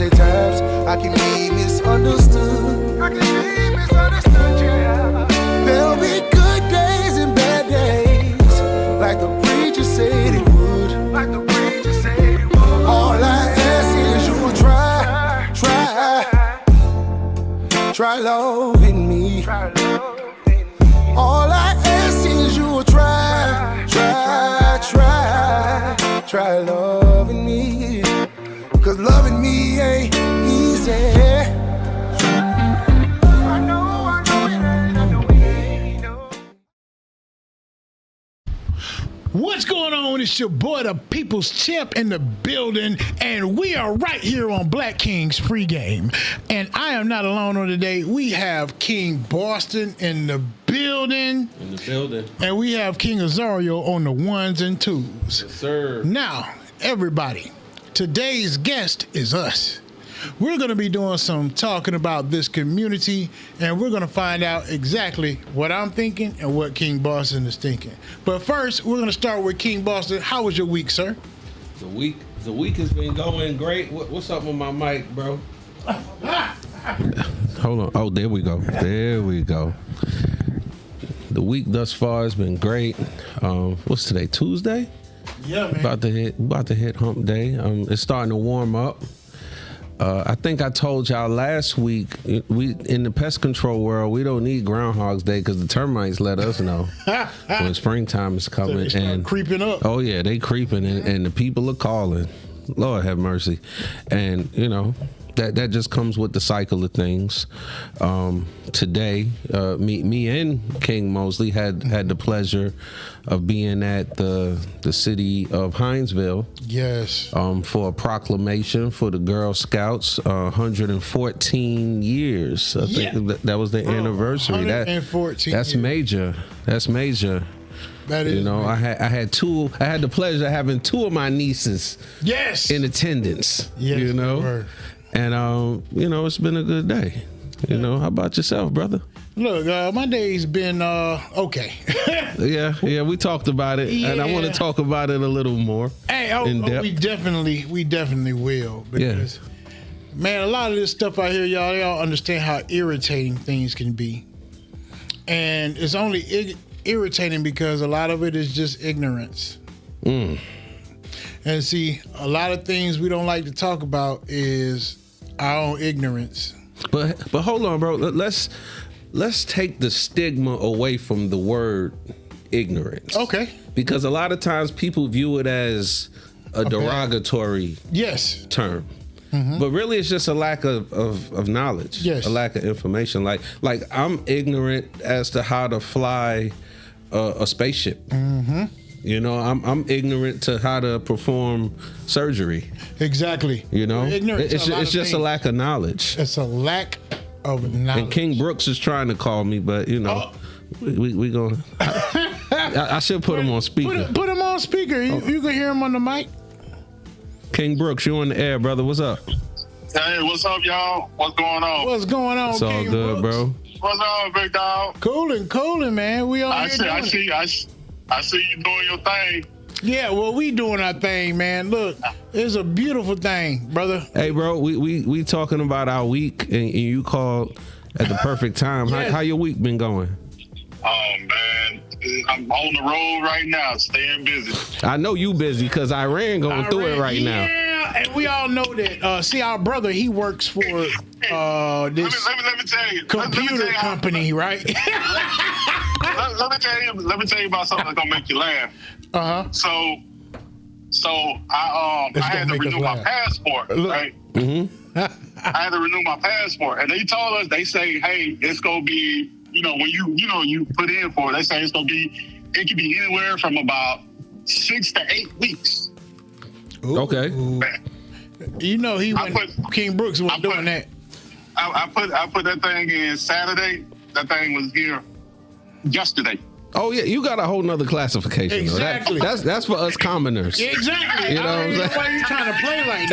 many times I can be misunderstood. Yeah. There'll be good days and bad days, like the preacher said it would. All I ask is you will try loving me. All I ask is you will try loving me. 'Cause loving me ain't easy. I know it ain't. What's going on? It's your boy, the People's Champ, in the building, and we are right here on Black King's Free Game. And I am not alone on today. We have King Boston in the building. And we have King Azario on the ones and twos. Yes, sir. Now, everybody, today's guest is us. We're going to be doing some talking about this community, and we're going to find out exactly what I'm thinking and what King Boston is thinking. But first, we're going to start with King Boston. How was your week, sir? The week has been going great. What's up with my mic, bro? Hold on. Oh, there we go. There we go. The week thus far has been great. What's today? Tuesday? Yeah, man. About to hit hump day. It's starting to warm up. I think I told y'all last week, we in the pest control world, we don't need Groundhog's Day because the termites let us know when springtime is coming. So they start creeping up. Oh yeah, they creeping and the people are calling. Lord have mercy. And you know, that just comes with the cycle of things. Today, me and King Mosley had the pleasure of being at the city of Hinesville. Yes. For a proclamation for the Girl Scouts, 114 years. I think that was the anniversary. 114 That's years. major. That's major. That is, you know, major. I had the pleasure of having two of my nieces. Yes. In attendance. Yes. You know. And you know, it's been a good day. You know, how about yourself, brother? Look, my day's been okay. yeah, we talked about it, and I want to talk about it a little more. Hey, in depth. we definitely will, because man, a lot of this stuff out here, y'all don't understand how irritating things can be, and it's only irritating because a lot of it is just ignorance. And see, a lot of things we don't like to talk about is our own ignorance. But hold on, bro. Let's take the stigma away from the word ignorance. Okay. Because a lot of times people view it as a derogatory term. Mm-hmm. But really it's just a lack of knowledge. Yes. A lack of information. Like I'm ignorant as to how to fly a spaceship. Mm-hmm. You know, I'm ignorant to how to perform surgery. Exactly. You know, it's just a lack of knowledge. It's a lack of knowledge. And King Brooks is trying to call me, but you know, we going. I should put him on speaker. Put him on speaker. You can hear him on the mic. King Brooks, you on the air, brother? What's up? Hey, what's up, y'all? What's going on? What's going on? It's all King good, Brooks? bro. What's up, big dog? Cooling, man. We all I see you doing your thing. Yeah, well, we doing our thing, man. Look, it's a beautiful thing, brother. Hey, bro, we talking about our week, and you called at the perfect time. Yes. How your week been going? Oh, man. I'm on the road right now, staying busy. I know you busy because Iran going through it right now. Yeah, and we all know that. See, our brother, he works for this let me tell you. computer company, right? Let me tell you about something that's gonna make you laugh. So I had to renew my passport, right? Mm-hmm. I had to renew my passport, and they told us, they say, hey, it's gonna be, you know, when you put in for it, they say it could be anywhere from about 6 to 8 weeks. Ooh. Okay. You know, King Brooks was doing that. I put that thing in Saturday. That thing was here yesterday. Oh yeah, you got a whole nother classification. Exactly. That's for us commoners. Exactly. You know what I'm saying? Why you trying to play like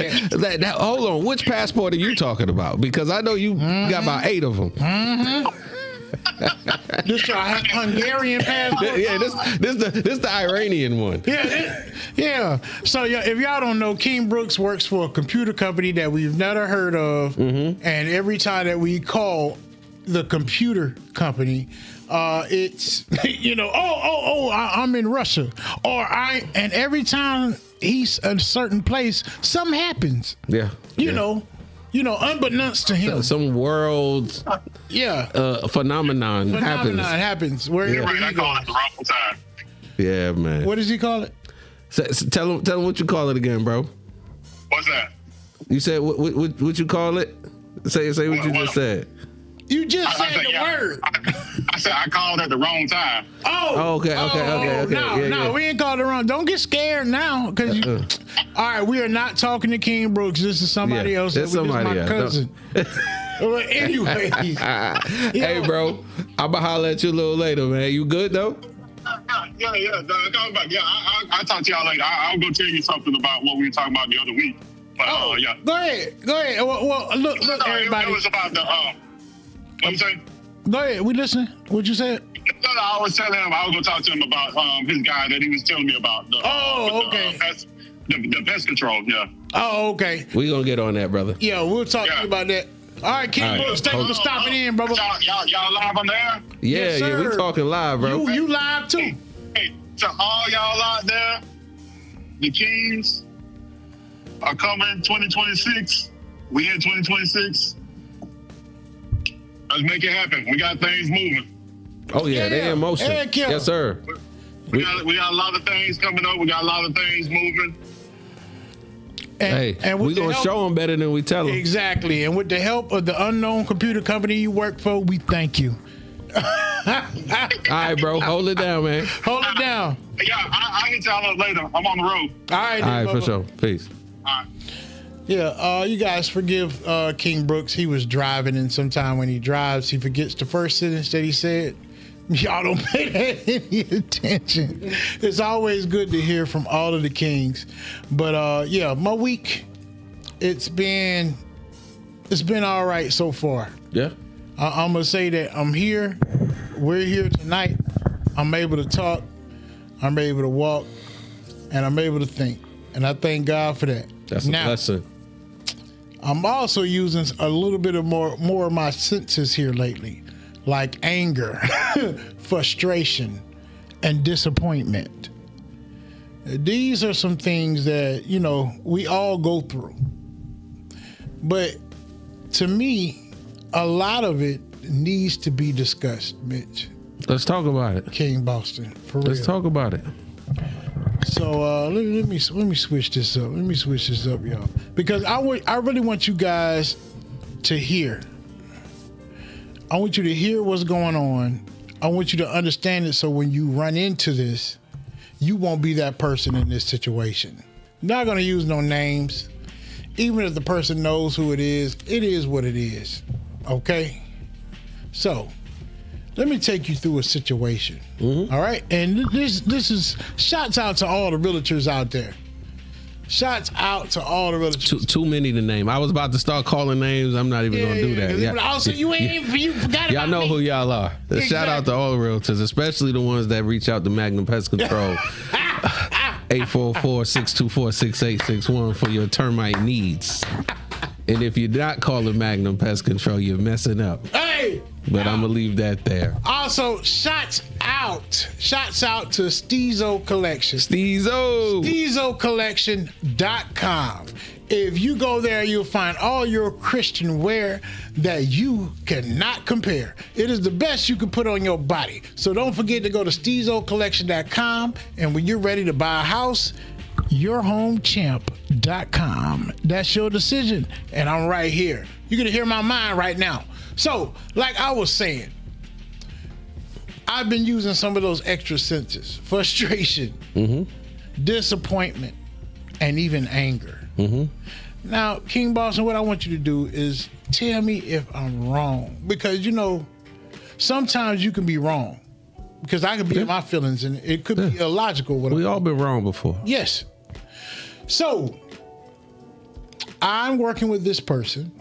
that? Hold on, which passport are you talking about? Because I know you got about 8 of them. Mm-hmm. This your Hungarian passport? Yeah, this the Iranian one. Yeah. So if y'all don't know, King Brooks works for a computer company that we've never heard of, and every time that we call the computer company, it's I'm in Russia, and every time he's at a certain place, something happens. Yeah. You know, unbeknownst to him, some world phenomenon happens. Where You're right, I call it the wrong time. Yeah, man. What does he call it? Tell him what you call it again, bro. What's that? You said what you call it? Say what you just said. You just said the word. I said I called at the wrong time. Oh, okay. No, we ain't called it wrong. Don't get scared now, because all right, we are not talking to King Brooks. This is somebody else. This is my cousin. Well, anyways, hey, bro, I'ma holler at you a little later, man. You good though? Yeah. Call back. Yeah, I'll talk to y'all later. I'll go tell you something about what we were talking about the other week. But yeah. Go ahead. Well, look, everybody. It was about the what you saying? Go ahead. We listening. What you said? No, I was telling him I was gonna talk to him about his guy that he was telling me about. Okay. The pest control. Yeah. Oh, okay. We gonna get on that, brother. Yeah, we'll talk to you about that. All right, King Brooks, thank you for stopping in, brother. Y'all live on there? Yeah, we talking live, bro. You live too. Hey, to all y'all out there, the Kings are coming 2026. We in 2026. Let's make it happen. We got things moving. Oh yeah, they in motion. Yes, sir. We got a lot of things coming up. We got a lot of things moving. And we gonna show them better than we tell them. Exactly. And with the help of the unknown computer company you work for, we thank you. All right, bro. Hold it down, man. Hold it down. Yeah, I hit y'all up later. I'm on the road. All right, for sure. Peace. All right. Yeah, you guys forgive King Brooks. He was driving, and sometime when he drives, he forgets the first sentence that he said. Y'all don't pay that any attention. It's always good to hear from all of the Kings. But yeah, my week, it's been all right so far. Yeah. I'm gonna say that I'm here. We're here tonight. I'm able to talk. I'm able to walk, and I'm able to think. And I thank God for that. That's a blessing. I'm also using a little bit of more of my senses here lately, like anger, frustration, and disappointment. These are some things that, we all go through. But to me, a lot of it needs to be discussed, Mitch. Let's talk about it. King Boston, for real. Let's talk about it. So let me switch this up. Let me switch this up, y'all, because I really want you guys to hear. I want you to hear what's going on. I want you to understand it, so when you run into this, you won't be that person in this situation. I'm not gonna use no names. Even if the person knows who it is what it is. Okay? So let me take you through a situation. Mm-hmm. All right? And this is shots out to all the realtors out there. Shouts out to all the realtors. Too many to name. I was about to start calling names. I'm not even gonna do that. Yeah. Also, you forgot about y'all know me. who y'all are. Exactly. Shout out to all the realtors, especially the ones that reach out to Magnum Pest Control. 844-624-6861 for your termite needs. And if you're not calling Magnum Pest Control, you're messing up. Hey! But I'm gonna leave that there. Also, shots out to Steezo Collection. SteezoCollection.com. If you go there, you'll find all your Christian wear that you cannot compare. It is the best you can put on your body. So don't forget to go to SteezoCollection.com, and when you're ready to buy a house, yourhomechamp.com. That's your decision, and I'm right here. You're gonna hear my mind right now. So, like I was saying, I've been using some of those extra senses: frustration, disappointment, and even anger. Now, King Boston, what I want you to do is tell me if I'm wrong, because sometimes you can be wrong, because I could be in my feelings, and it could be illogical. We all been wrong before. Yes. So I'm working with this person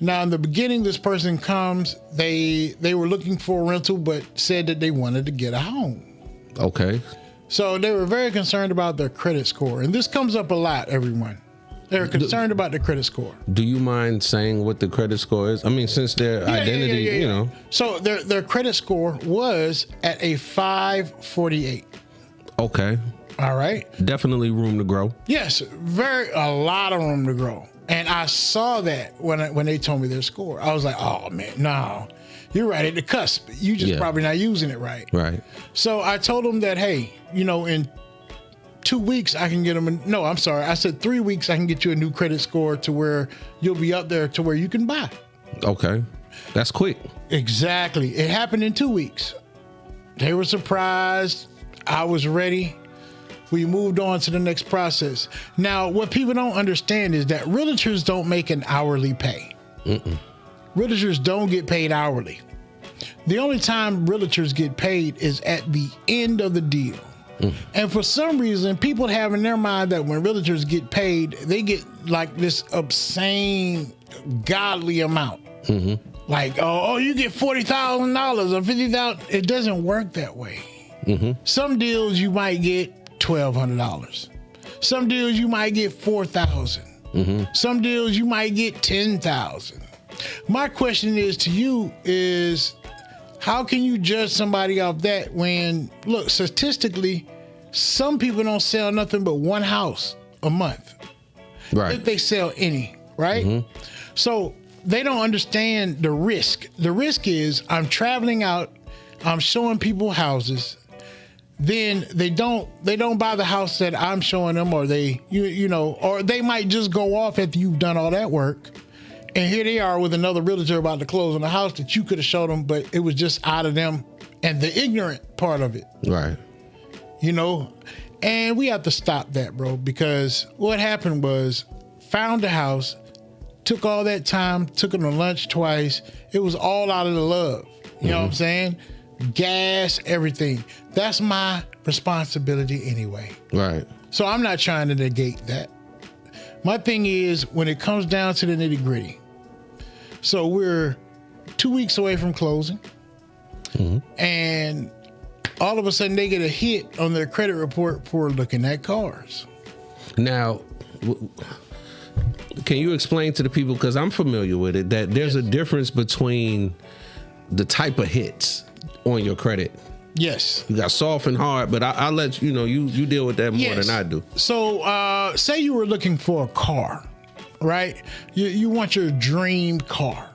Now, in the beginning, this person comes, they were looking for a rental, but said that they wanted to get a home. Okay. So they were very concerned about their credit score. And this comes up a lot, everyone. They're concerned about the credit score. Do you mind saying what the credit score is? I mean, since their identity, you know. So their credit score was at a 548. Okay. All right. Definitely room to grow. Yes, a lot of room to grow. And I saw that when they told me their score. I was like, oh, man, no. You're right at the cusp. You just probably not using it right. Right. So I told them that, hey, you know, in 2 weeks I can get them. No, I'm sorry. I said 3 weeks I can get you a new credit score to where you'll be up there to where you can buy. Okay. That's quick. Exactly. It happened in 2 weeks. They were surprised. I was ready. We moved on to the next process. Now, what people don't understand is that realtors don't make an hourly pay. Realtors don't get paid hourly. The only time realtors get paid is at the end of the deal. And for some reason, people have in their mind that when realtors get paid, they get like this obscene, godly amount. Like, oh, you get $40,000 or $50,000. It doesn't work that way. Some deals you might get $1,200. Some deals you might get $4,000. Some deals you might get $10,000. My question is to you is, how can you judge somebody off that when, look, statistically, some people don't sell nothing but one house a month. Right. If they sell any, right? So they don't understand the risk. The risk is I'm traveling out, I'm showing people houses. Then they don't buy the house that I'm showing them, or they, you know, or they might just go off after you've done all that work. And here they are with another realtor about to close on a house that you could have showed them, but it was just out of them and the ignorant part of it. Right. You know, and we have to stop that, bro, because what happened was found the house, took all that time, took them to lunch twice. It was all out of the love. You know what I'm saying? Gas, everything. That's my responsibility anyway. Right. So I'm not trying to negate that. My thing is when it comes down to the nitty gritty. So we're 2 weeks away from closing, and all of a sudden they get a hit on their credit report for looking at cars. Now, can you explain to the people, because I'm familiar with it, that there's a difference between the type of hits on your credit? Yes. You got soft and hard, but I'll let you know, you deal with that more than I do. So say you were looking for a car, right? You want your dream car.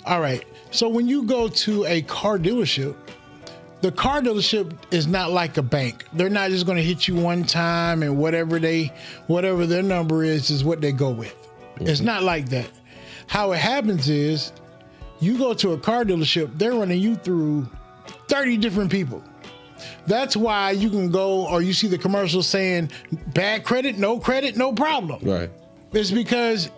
All right. So when you go to a car dealership, the car dealership is not like a bank. They're not just going to hit you one time and whatever their number is what they go with. It's not like that. How it happens is you go to a car dealership, they're running you through 30 different people. That's why you can go, or you see the commercials saying bad credit, no problem. Right. It's because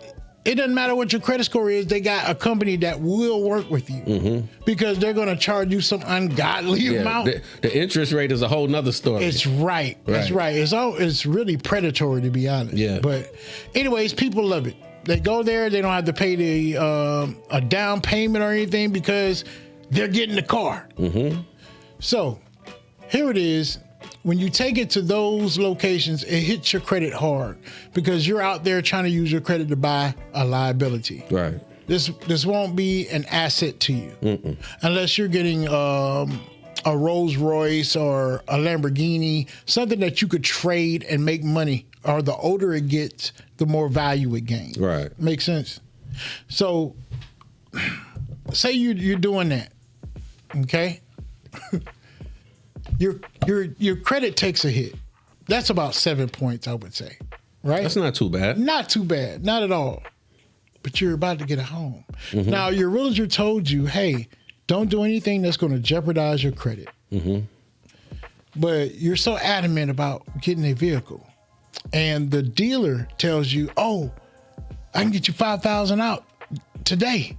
it doesn't matter what your credit score is. They got a company that will work with you because they're going to charge you some ungodly amount. The interest rate is a whole nother story. It's right. That's right. It's really predatory, to be honest. Yeah. But anyways, people love it. They go there. They don't have to pay a down payment or anything because they're getting the car. So here it is. When you take it to those locations, it hits your credit hard because you're out there trying to use your credit to buy a liability. Right. This won't be an asset to you unless you're getting a Rolls Royce or a Lamborghini, something that you could trade and make money. Or the older it gets, the more value it gains. Right. Makes sense. So, say you're doing that, okay? Your credit takes a hit. That's about 7 points, I would say. Right? That's not too bad. Not too bad. Not at all. But you're about to get a home. Now, your realtor told you, hey, don't do anything that's going to jeopardize your credit. But you're so adamant about getting a vehicle. And the dealer tells you, oh, I can get you $5,000 out today.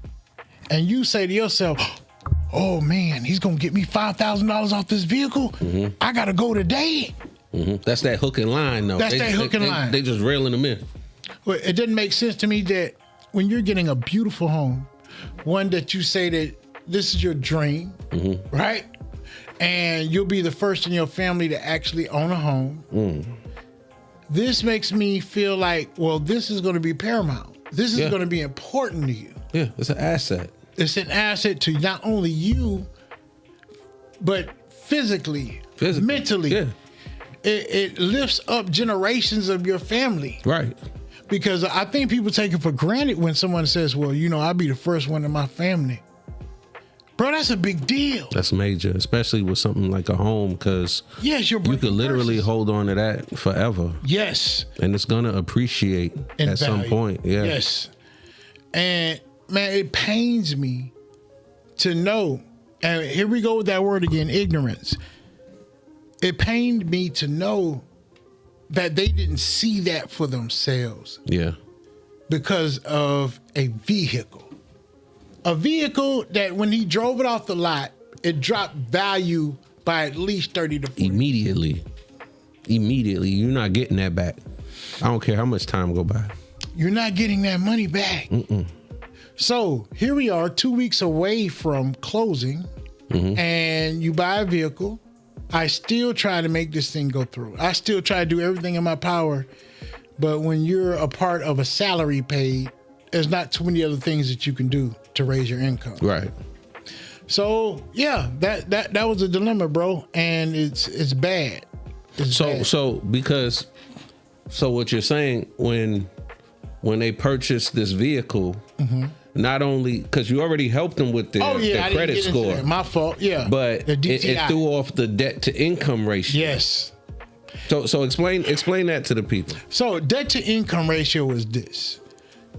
And you say to yourself, oh man, he's going to get me $5,000 off this vehicle. I got to go today. That's that hook and line, though. That's that hook and line. They just railing them in. Well, it didn't make sense to me that when you're getting a beautiful home, one that you say that this is your dream, right? And you'll be the first in your family to actually own a home. This makes me feel like, well, this is going to be paramount. This is going to be important to you. Yeah, it's an asset. It's an asset to not only you, but physically. Mentally. Yeah. It lifts up generations of your family. Right. Because I think people take it for granted when someone says, well, you know, I'll be the first one in my family. Bro, that's a big deal. That's major, especially with something like a home, because you could literally hold on to that forever. Yes. And it's going to appreciate at some point. Yeah. Yes. And man, it pains me to know, and here we go with that word again, ignorance. It pained me to know that they didn't see that for themselves. Yeah. Because of a vehicle. A vehicle that when he drove it off the lot, it dropped value by at least 30 to 40. Immediately. You're not getting that back. I don't care how much time go by. You're not getting that money back. So here we are 2 weeks away from closing, and you buy a vehicle. I still try to make this thing go through. I still try to do everything in my power. But when you're a part of a salary paid, there's not too many other things that you can do to raise your income. Right. So yeah, that was a dilemma, bro, and it's bad. So what you're saying, when they purchase this vehicle, not only because you already helped them with their credit score, my fault, but it threw off the debt to income ratio. Yes. So explain that to the people. So debt to income ratio is this.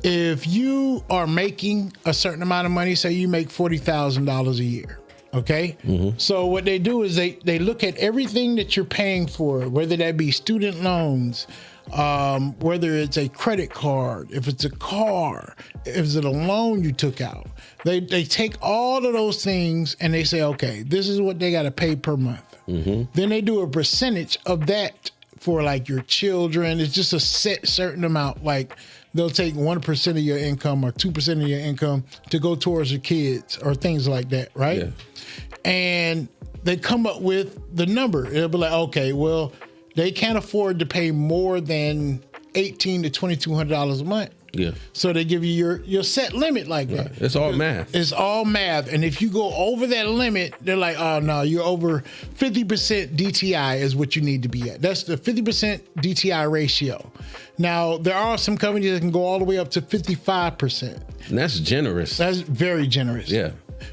If you are making a certain amount of money, say you make $40,000 a year, okay? So what they do is they look at everything that you're paying for, whether that be student loans, whether it's a credit card, if it's a car, if it's a loan you took out. They take all of those things and they say, okay, this is what they got to pay per month. Then they do a percentage of that for like your children. It's just a certain amount. Like they'll take 1% of your income or 2% of your income to go towards your kids or things like that, right? Yeah. And they come up with the number. It'll be like, okay, well, they can't afford to pay more than $1,800 to $2,200 a month. Yeah. So they give you your set limit like that. It's all math. It's all math. And if you go over that limit, they're like, oh, no, you're over 50% DTI is what you need to be at. That's the 50% DTI ratio. Now, there are some companies that can go all the way up to 55%. And that's generous. That's very generous. Yeah.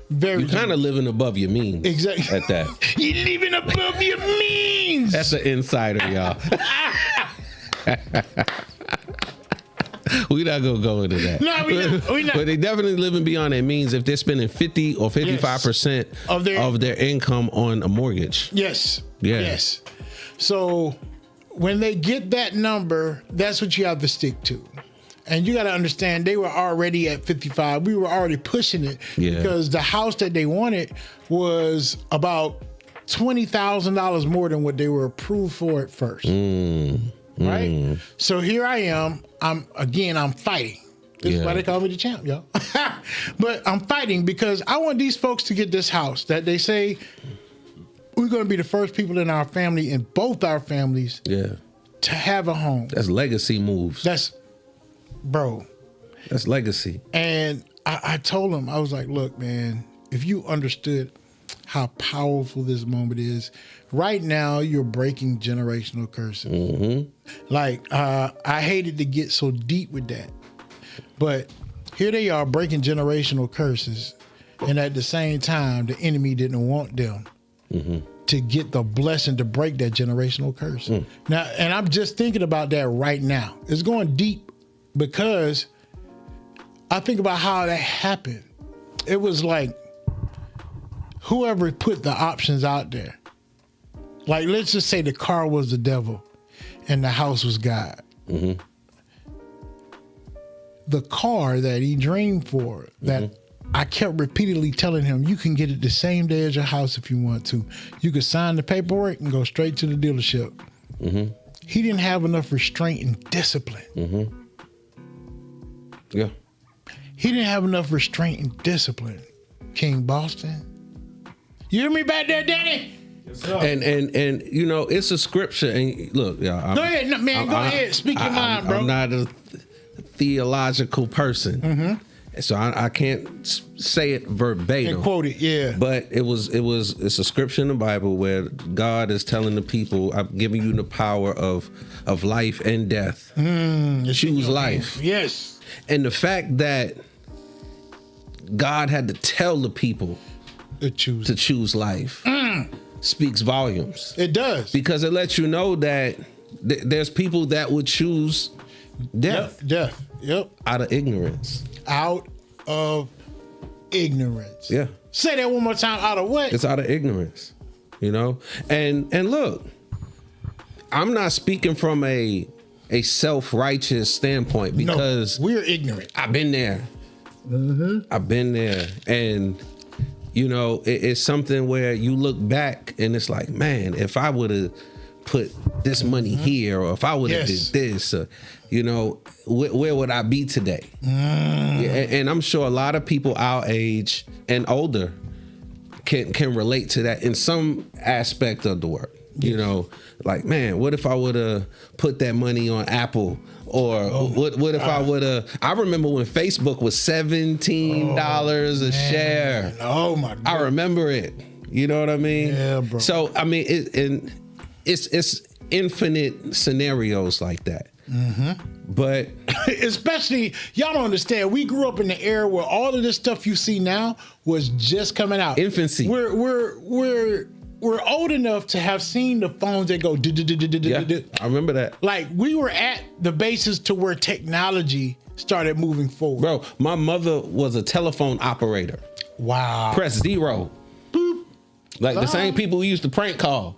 Very You're kind of living above your means. Exactly. At that. You're living above your means. That's an insider, y'all. We're not gonna go into that. No, we not. But they definitely living beyond their means if they're spending 50 or 55% of their income on a mortgage. Yes. Yeah. Yes. So when they get that number, that's what you have to stick to. And you got to understand, they were already at 55. We were already pushing it because the house that they wanted was about $20,000 more than what they were approved for at first. Right? So here I am. I'm fighting. This is why they call me the champ, y'all. But I'm fighting because I want these folks to get this house that they say we're going to be the first people in our family, in both our families, to have a home. That's legacy moves. That's legacy. And I told him, I was like, look, man, if you understood how powerful this moment is, right now you're breaking generational curses. Like, I hated to get so deep with that. But here they are breaking generational curses. And at the same time, the enemy didn't want them to get the blessing to break that generational curse. Now, and I'm just thinking about that right now. It's going deep because I think about how that happened. It was like whoever put the options out there. Like, let's just say the car was the devil and the house was God. The car that he dreamed for, that I kept repeatedly telling him, you can get it the same day as your house if you want to. You could sign the paperwork and go straight to the dealership. He didn't have enough restraint and discipline. Yeah. he didn't have enough restraint and discipline. King Boston. You hear me back there, Danny? Yes, sir. And you know, it's a scripture. And look, y'all. Go ahead, man. Go ahead. Speak your mind, bro. I'm not a theological person. Mm-hmm. So I can't say it verbatim. And quote it, yeah. But it's a scripture in the Bible where God is telling the people, I'm giving you the power of life and death. Choose life. Yes. And the fact that God had to tell the people to choose life speaks volumes. It does. Because it lets you know that there's people that would choose death. Yep. Out of ignorance. Out of ignorance. Yeah. Say that one more time. Out of what? It's out of ignorance. You know? And look, I'm not speaking from a self-righteous standpoint because we're ignorant. I've been there. I've been there. And you know, it's something where you look back and it's like, man, if I would have put this money here, or if I would have did this, you know, where would I be today? Yeah, and I'm sure a lot of people our age and older can relate to that in some aspect of the word. You know, like, man, what if I would have put that money on Apple? Or what if I would have? I remember when Facebook was $17 a share. Oh my God! I remember it. You know what I mean? Yeah, bro. So I mean, it's infinite scenarios like that. But especially, y'all don't understand. We grew up in the era where all of this stuff you see now was just coming out. Infancy. We're old enough to have seen the phones that go. Yeah, I remember that. Like, we were at the basis to where technology started moving forward. Bro, my mother was a telephone operator. Wow. Press 0. Boop. Like the same people we used to prank call.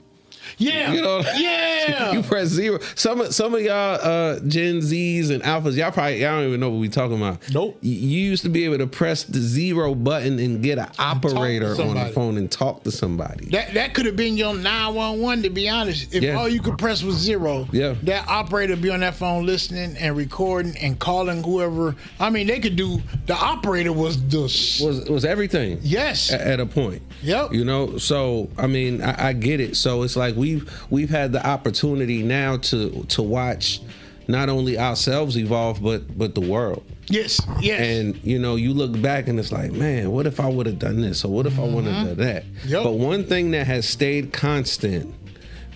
Yeah. You know, yeah. You press 0. Some of y'all Gen Zs and Alphas, y'all don't even know what we talking about. Nope. You used to be able to press the 0 button and get an operator on the phone and talk to somebody. That could have been your 911, to be honest. If all you could press was 0, that operator would be on that phone listening and recording and calling whoever. I mean, they could do. The operator was everything. Yes. At a point. Yep. You know, so I mean, I get it. So it's like we've had the opportunity now to watch not only ourselves evolve but the world. Yes. And you know, you look back and it's like, man, what if I would have done this, or what if I would have done that? Yep. But one thing that has stayed constant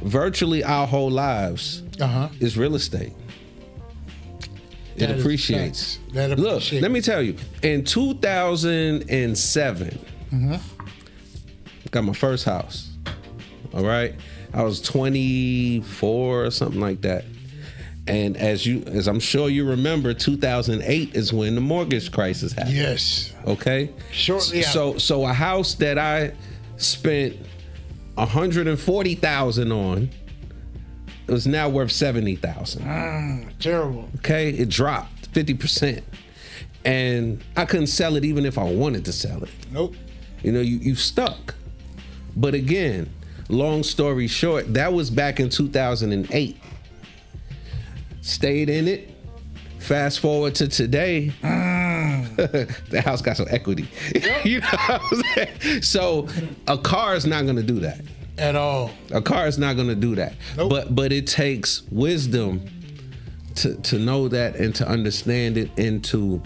virtually our whole lives is real estate. It appreciates. Look, let me tell you, in 2007, got my first house. All right, I was 24 or something like that. And as I'm sure you remember, 2008 is when the mortgage crisis happened. Yes. Okay. Shortly. So a house that I spent $140,000 on, it was now worth $70,000. Terrible. Okay, it dropped 50%, and I couldn't sell it even if I wanted to sell it. Nope. You know, you stuck. But again, long story short, that was back in 2008. Stayed in it. Fast forward to today, the house got some equity. You know what I'm saying? So a car is not going to do that. At all. A car is not going to do that. Nope. But it takes wisdom to know that and to understand it and to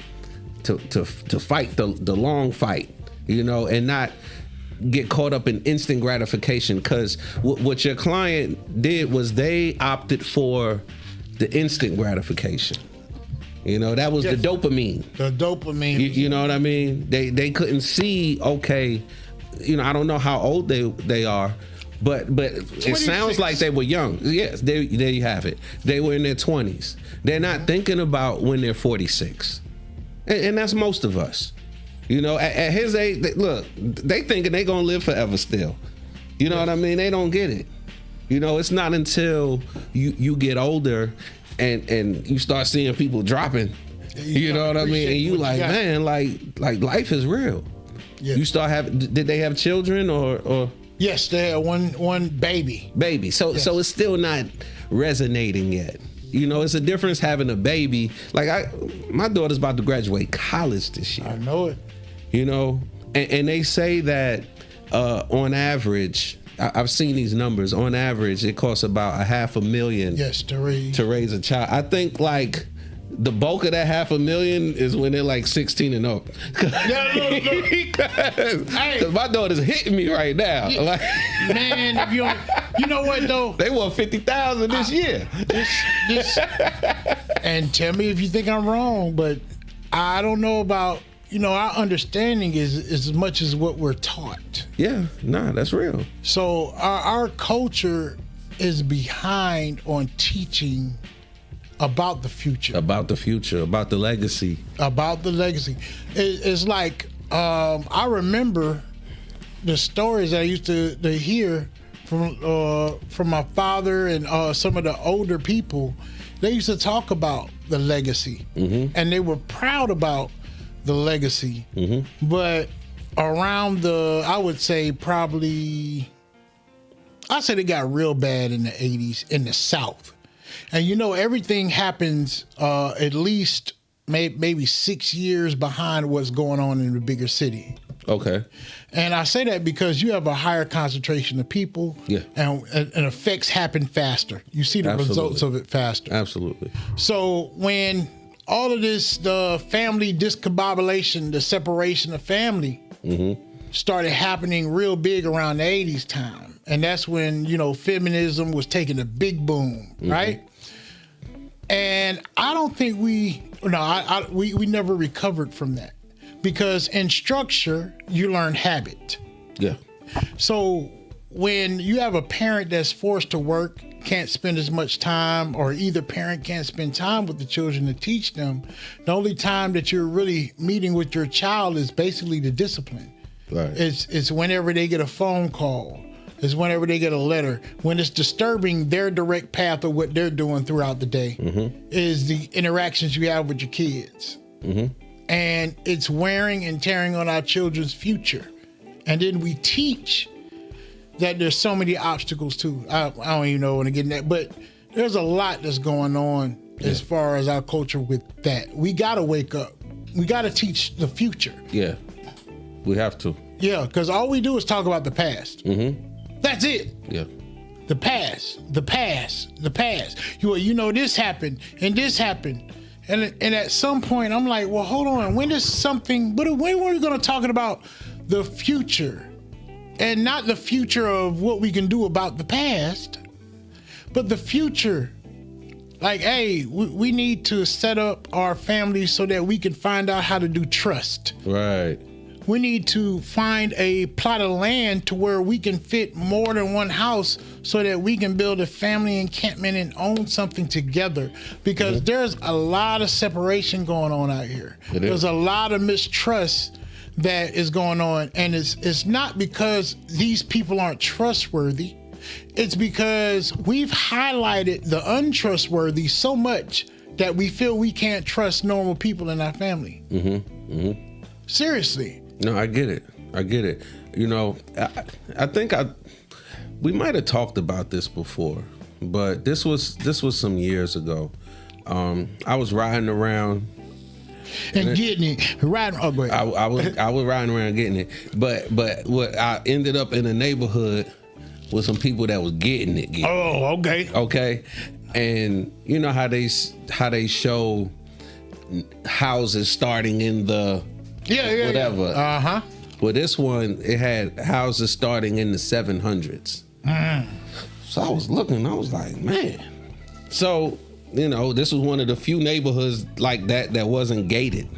fight the long fight, you know, and not get caught up in instant gratification. Because what your client did was they opted for the instant gratification. You know, that was the dopamine. The dopamine. You know what I mean? They couldn't see, okay, you know, I don't know how old they are, but it sounds like they were young. Yes, there you have it. They were in their 20s. They're not thinking about when they're 46. And that's most of us. You know, at his age, they thinking they gonna live forever still. You know what I mean? They don't get it. You know, it's not until you get older and you start seeing people dropping, you know what I mean? And you like, man, like life is real. Yeah. You start did they have children or? Yes, they had one baby. So it's still not resonating yet. You know, it's a difference having a baby. Like my daughter's about to graduate college this year. I know it. You know, and they say that on average, I've seen these numbers. On average, it costs about $500,000. Yes, to raise a child. I think like the bulk of that $500,000 is when they're like 16 and up. Because my daughter's hitting me right now. Yeah, like, man, if you know what though? They want $50,000 this year. This, and tell me if you think I'm wrong, but I don't know about. You know, our understanding is as much as what we're taught. Yeah, nah, that's real. So our culture is behind on teaching about the future. About the future, about the legacy. About the legacy. It's like, I remember the stories I used to hear from my father and some of the older people. They used to talk about the legacy. And they were proud about the legacy. But around I would say probably, I said it got real bad in the 80s in the South. And you know, everything happens at least maybe 6 years behind what's going on in the bigger city. Okay. And I say that because you have a higher concentration of people. Yeah. And effects happen faster. You see the results of it faster. Absolutely. So when all of this, the family discombobulation, the separation of family started happening real big around the 80s time. And that's when, you know, feminism was taking a big boom, right? And I don't think we never recovered from that. Because in structure, you learn habit. Yeah. So when you have a parent that's forced to work, can't spend as much time, or either parent can't spend time with the children to teach them, the only time that you're really meeting with your child is basically the discipline. Right. It's whenever they get a phone call. It's whenever they get a letter. When it's disturbing their direct path of what they're doing throughout the day is the interactions you have with your kids. And it's wearing and tearing on our children's future. And then we teach that there's so many obstacles too. I don't even know when to get in that, but there's a lot that's going on as far as our culture with that. We gotta wake up. We gotta teach the future. Yeah, we have to. Yeah, because all we do is talk about the past. That's it. Yeah. The past. You know, this happened and this happened. And at some point, I'm like, well, hold on. When are we going to talk about the future? And not the future of what we can do about the past, but the future. Like, hey, we need to set up our families so that we can find out how to do trust. Right. We need to find a plot of land to where we can fit more than one house so that we can build a family encampment and own something together. Because there's a lot of separation going on out here. There's a lot of mistrust that is going on. And it's not because these people aren't trustworthy. It's because we've highlighted the untrustworthy so much that we feel we can't trust normal people in our family. Seriously. No, I get it. You know, I think we might have talked about this before, but this was some years ago. I was riding around and getting it. Riding. Oh, go ahead. I was riding around getting it, but what I ended up in a neighborhood with some people that was getting it. Oh, okay. Okay, and you know how they show houses starting in the whatever. Yeah. Well, this one, it had houses starting in the 700s. So I was looking, I was like, man. So, you know, this was one of the few neighborhoods like that wasn't gated.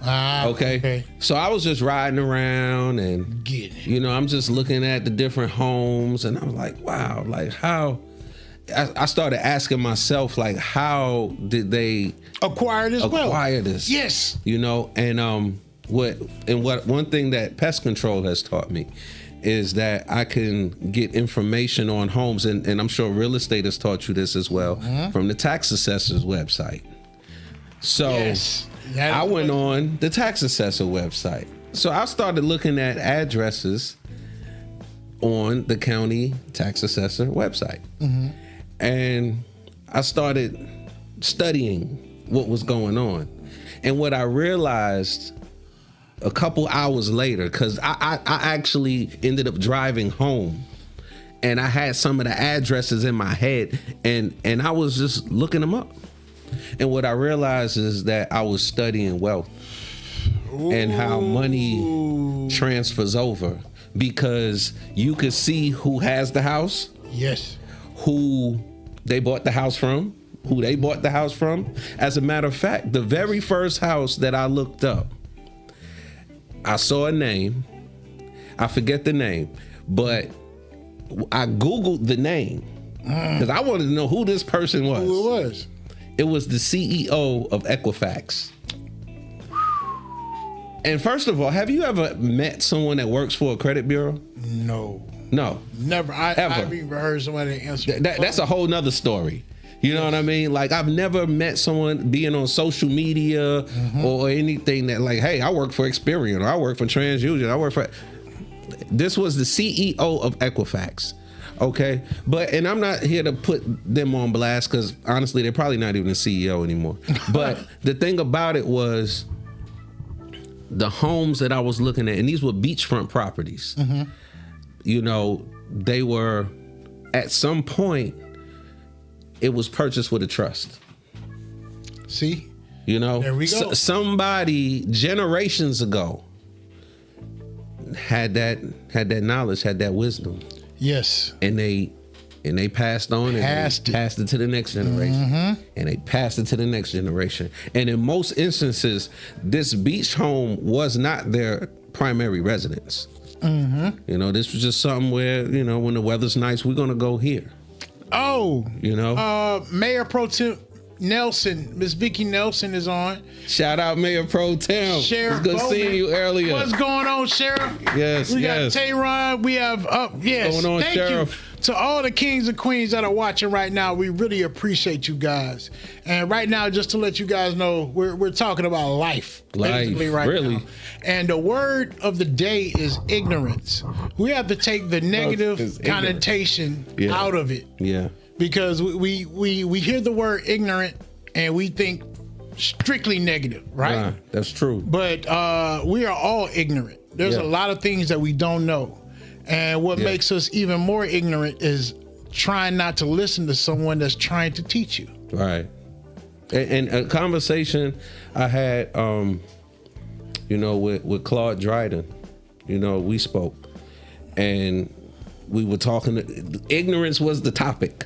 Okay. So I was just riding around and, you know, I'm just looking at the different homes and I was like, wow, like how, I started asking myself, like, how did they acquire this? Yes. You know, and one thing that pest control has taught me is that I can get information on homes, and I'm sure real estate has taught you this as well, from the tax assessor's website. So I went on the tax assessor website. So I started looking at addresses on the county tax assessor website. And I started studying what was going on. And what I realized a couple hours later, because I actually ended up driving home, and I had some of the addresses in my head, and I was just looking them up. And what I realized is that I was studying wealth and how money transfers over, because you could see who has the house, yes, who they bought the house from, who they bought the house from. As a matter of fact, the very first house that I looked up, I saw a name. I forget the name, but I Googled the name because I wanted to know who this person was. Who it was? It was the CEO of Equifax. And first of all, have you ever met someone that works for a credit bureau? No. Ever. Never. I've even heard somebody answer. That's a whole nother story. You know what I mean? Like, I've never met someone being on social media or anything that like, hey, I work for Experian, or I work for TransUnion, I work for... This was the CEO of Equifax. Okay, and I'm not here to put them on blast, because honestly, they're probably not even the CEO anymore. But the thing about it was, the homes that I was looking at, and these were beachfront properties. You know, they were, at some point, it was purchased with a trust. See, you know, there we go. Somebody generations ago had that knowledge, had that wisdom. Yes. And they passed on and passed it to the next generation. And they passed it to the next generation. And in most instances, this beach home was not their primary residence. You know, this was just something where, you know, when the weather's nice, we're gonna go here. Oh, you know, Mayor Pro Tem Nelson, Miss Vicky Nelson is on. Shout out Mayor Pro Tem. Sheriff, it was good seeing you earlier. What's going on, Sheriff? Yes, we got Tehran. We have yes. What's going on, Thank Sheriff? you to all the kings and queens that are watching right now. We really appreciate you guys. And right now, just to let you guys know, we're talking about life basically right now. And the word of the day is ignorance. We have to take the negative connotation out of it. Yeah. Because we hear the word ignorant and we think strictly negative, right? That's true. But we are all ignorant. There's a lot of things that we don't know. And what makes us even more ignorant is trying not to listen to someone that's trying to teach you. Right. And a conversation I had, you know, with Claude Dryden, you know, we spoke and we were talking, ignorance was the topic.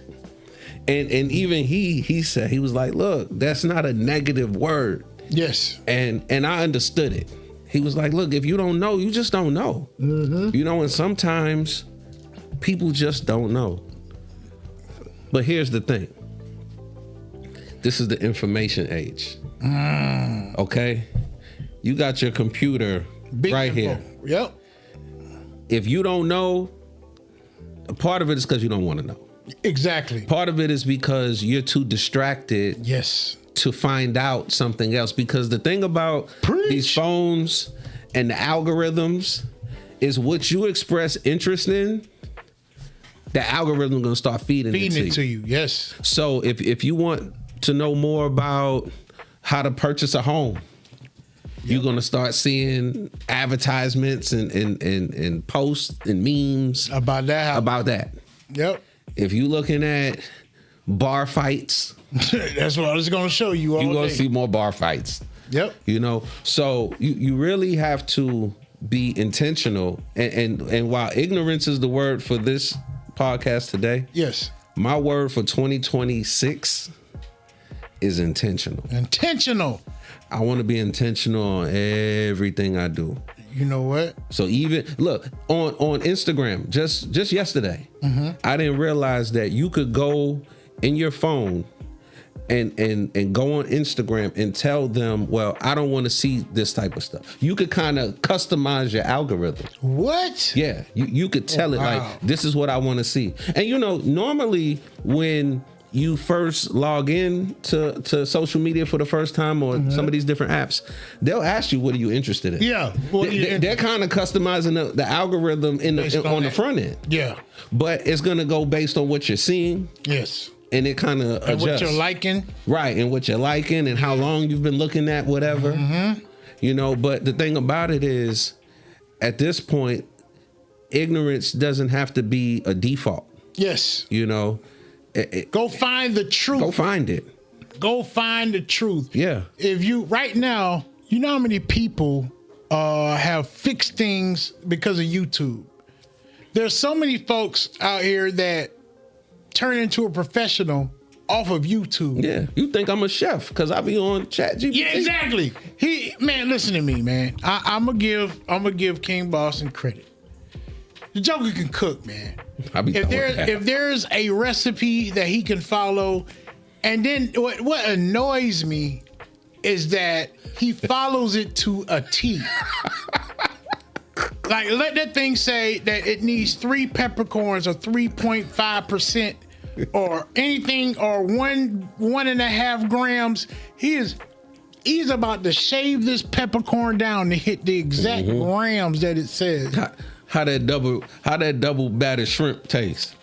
And even he said, he was like, look, that's not a negative word. Yes. And I understood it. He was like, look, if you don't know, you just don't know. You know, and sometimes people just don't know. But here's the thing. This is the information age. Okay? You got your computer right here. Yep. If you don't know, part of it is because you don't want to know. Exactly. Part of it is because you're too distracted. Yes. To find out something else, because the thing about these phones and the algorithms is what you express interest in, the algorithm gonna start feeding it to you. Yes. So if you want to know more about how to purchase a home, you're gonna start seeing advertisements and posts and memes about that. Yep. If you're looking at bar fights, that's what I was going to show you all you're going day. to see more bar fights. Yep. You know, so you really have to be intentional. And while ignorance is the word for this podcast today, yes, my word for 2026 is intentional. Intentional. I want to be intentional on everything I do. You know what? So even look on Instagram, just yesterday, I didn't realize that you could go in your phone and go on Instagram and tell them, well, I don't want to see this type of stuff. You could kind of customize your algorithm. What? Yeah, you could tell it like, this is what I want to see. And you know, normally when you first log in to social media for the first time or some of these different apps, they'll ask you, what are you interested in? Yeah. They're kind of customizing the algorithm on the front end. Yeah. But it's going to go based on what you're seeing. Yes. and it kind of adjusts. What you're liking. Right, and what you're liking and how long you've been looking at whatever. You know, but the thing about it is, at this point, ignorance doesn't have to be a default. Yes. You know. Go find the truth. Go find it. Go find the truth. Yeah. If you, right now, you know how many people have fixed things because of YouTube? There's so many folks out here that turn into a professional off of YouTube. Yeah, you think I'm a chef because I be on ChatGPT. Yeah, exactly. Man, listen to me, man. I'm gonna give King Boston credit. The Joker can cook, man. If there's a recipe that he can follow, and then what annoys me is that he follows it to a T. Like, let that thing say that it needs 3 peppercorns or 3.5% or anything or 1.5 grams. He's about to shave this peppercorn down to hit the exact grams that it says. How that double battered shrimp taste?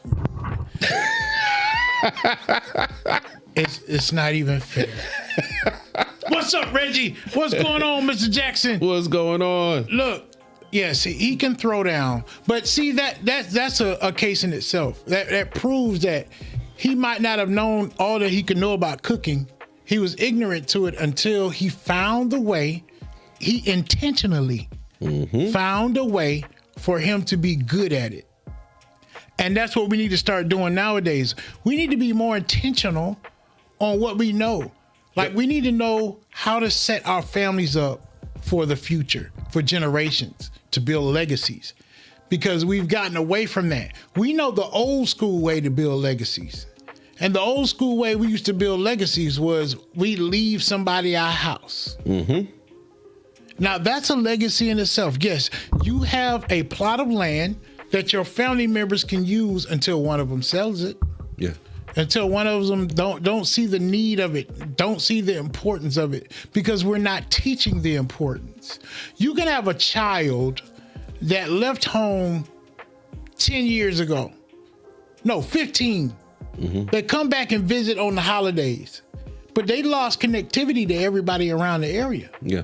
It's not even fair. What's up, Reggie? What's going on, Mr. Jackson? What's going on? Look. Yes, he can throw down, but see that's a case in itself. That proves that he might not have known all that he could know about cooking. He was ignorant to it until he found the way. He intentionally found a way for him to be good at it, and that's what we need to start doing nowadays. We need to be more intentional on what we know. Like, we need to know how to set our families up for the future, for generations, to build legacies, because we've gotten away from that. We know the old school way to build legacies. And the old school way we used to build legacies was we leave somebody our house. Now, that's a legacy in itself. Yes, you have a plot of land that your family members can use until one of them sells it. Yeah. Until one of them don't see the need of it, don't see the importance of it, because we're not teaching the importance. You can have a child that left home 10 years ago. No, 15. They come back and visit on the holidays, but they lost connectivity to everybody around the area. Yeah.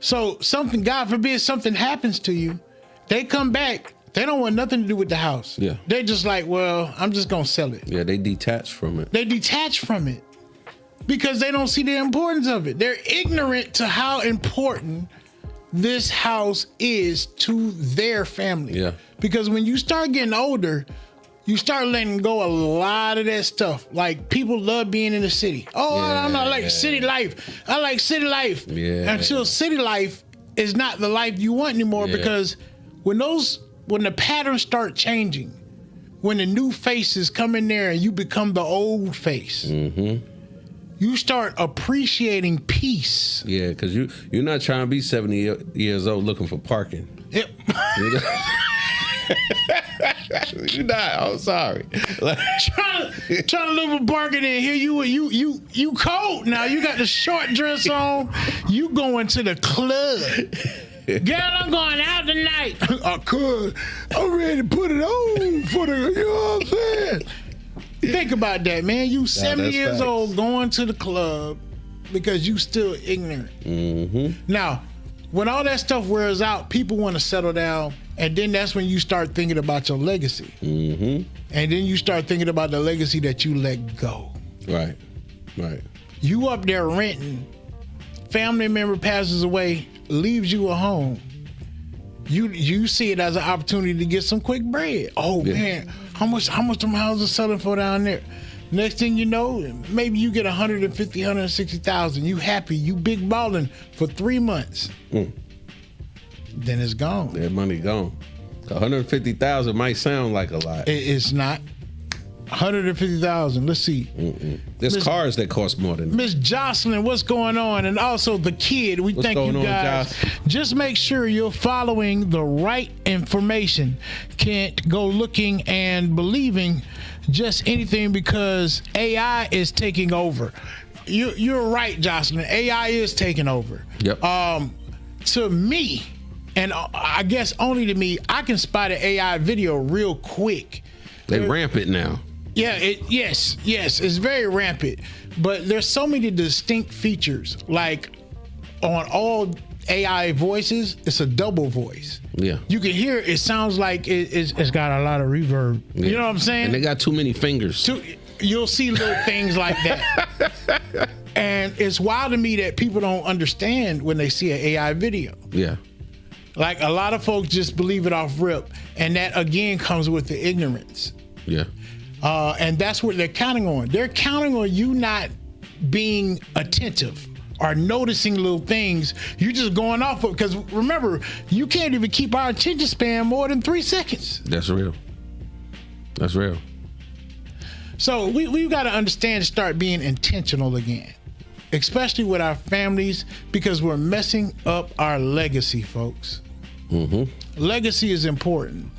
So something, God forbid, something happens to you, they come back. They don't want nothing to do with the house. Yeah. They're just like, well, I'm just going to sell it. Yeah, they detach from it. They detach from it because they don't see the importance of it. They're ignorant to how important this house is to their family. Yeah. Because when you start getting older, you start letting go a lot of that stuff. Like, people love being in the city. Oh, I'm not like city life. I like city life. Yeah. Until city life is not the life you want anymore, because when the patterns start changing, when the new faces come in there and you become the old face, you start appreciating peace. Yeah, because you're not trying to be 70 years old looking for parking. Yep. You're not. I'm sorry. trying to look for parking in here. You cold now. You got the short dress on. You going to the club. Girl, I'm going out tonight. I could. I'm ready to put it on for the, you know what I'm saying? Think about that, man. You 70 years old going to the club because you still ignorant. Now, when all that stuff wears out, people want to settle down, and then that's when you start thinking about your legacy. And then you start thinking about the legacy that you let go. Right. You up there renting, family member passes away, leaves you a home. You see it as an opportunity to get some quick bread. Oh man, how much them houses selling for down there? Next thing you know, maybe you get 150, 160,000. You happy, you big balling for 3 months. Then it's gone. That money gone. 150,000 might sound like a lot. It's not. 150,000. Let's see. There's cars that cost more than that. Miss Jocelyn, what's going on? And also the kid. We thank you guys. Just make sure you're following the right information. Can't go looking and believing just anything because AI is taking over. You're right, Jocelyn. AI is taking over. Yep. To me, and I guess only to me, I can spot an AI video real quick. They ramp it now. Yeah, yes, it's very rampant. But there's so many distinct features. Like on all AI voices, it's a double voice. Yeah. You can hear it sounds like it's got a lot of reverb. Yeah. You know what I'm saying? And they got too many fingers. You'll see little things like that. And it's wild to me that people don't understand when they see an AI video. Yeah. Like a lot of folks just believe it off rip. And that again comes with the ignorance. Yeah. And that's what they're counting on. They're counting on you not being attentive or noticing little things. You're just going off of, because remember, you can't even keep our attention span more than 3 seconds. That's real. That's real. So we've got to understand and start being intentional again, especially with our families, because we're messing up our legacy, folks. Mm-hmm. Legacy is important.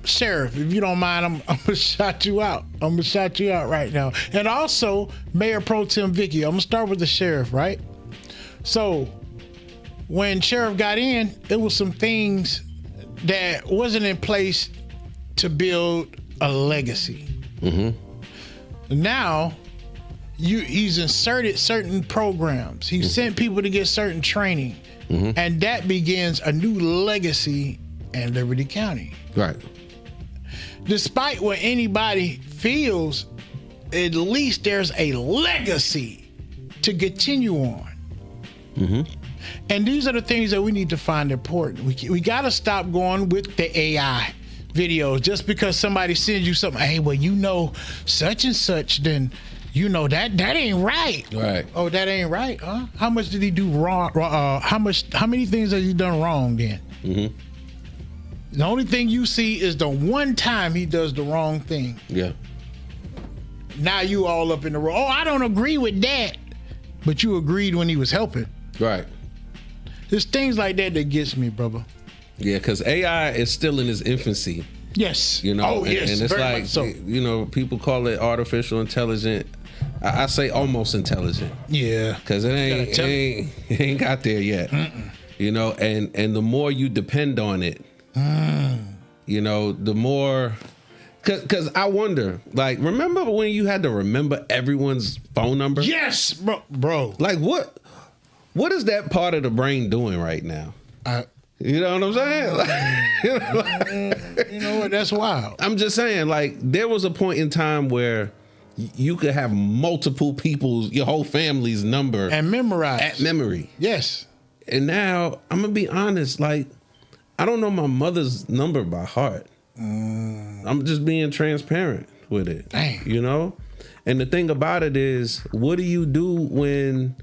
Sheriff, if you don't mind, I'm gonna shout you out. I'm gonna shout you out right now. And also, Mayor Pro Tem Vicky. I'm gonna start with the sheriff, right? So, when Sheriff got in, it was some things that wasn't in place to build a legacy. Mm-hmm. Now, he's inserted certain programs. He sent people to get certain training, and that begins a new legacy in Liberty County. Right. Despite what anybody feels, at least there's a legacy to continue on. Mm-hmm. And these are the things that we need to find important. We got to stop going with the AI videos just because somebody sends you something. Hey, well, you know such and such, then you know that ain't right. Right. Oh, that ain't right, huh? How much did he do wrong? How many things has he done wrong then? Mm-hmm. The only thing you see is the one time he does the wrong thing. Yeah. Now you all up in the row. Oh, I don't agree with that. But you agreed when he was helping. Right. There's things like that gets me, brother. Yeah, because AI is still in its infancy. Yes. You know, oh, yes, and it's very like, much so. You know, people call it artificial intelligence. I say almost intelligent. Yeah. Because it ain't got there yet. Mm-mm. You know, and the more you depend on it, you know, the more, because I wonder, like, remember when you had to remember everyone's phone number? Yes, bro. Like, what is that part of the brain doing right now? You know what I'm saying? You know what? That's wild. I'm just saying, like, there was a point in time where you could have multiple people's, your whole family's number. And memorize. At memory. Yes. And now, I'm going to be honest, like, I don't know my mother's number by heart. I'm just being transparent with it. Dang. You know? And the thing about it is, what do you do when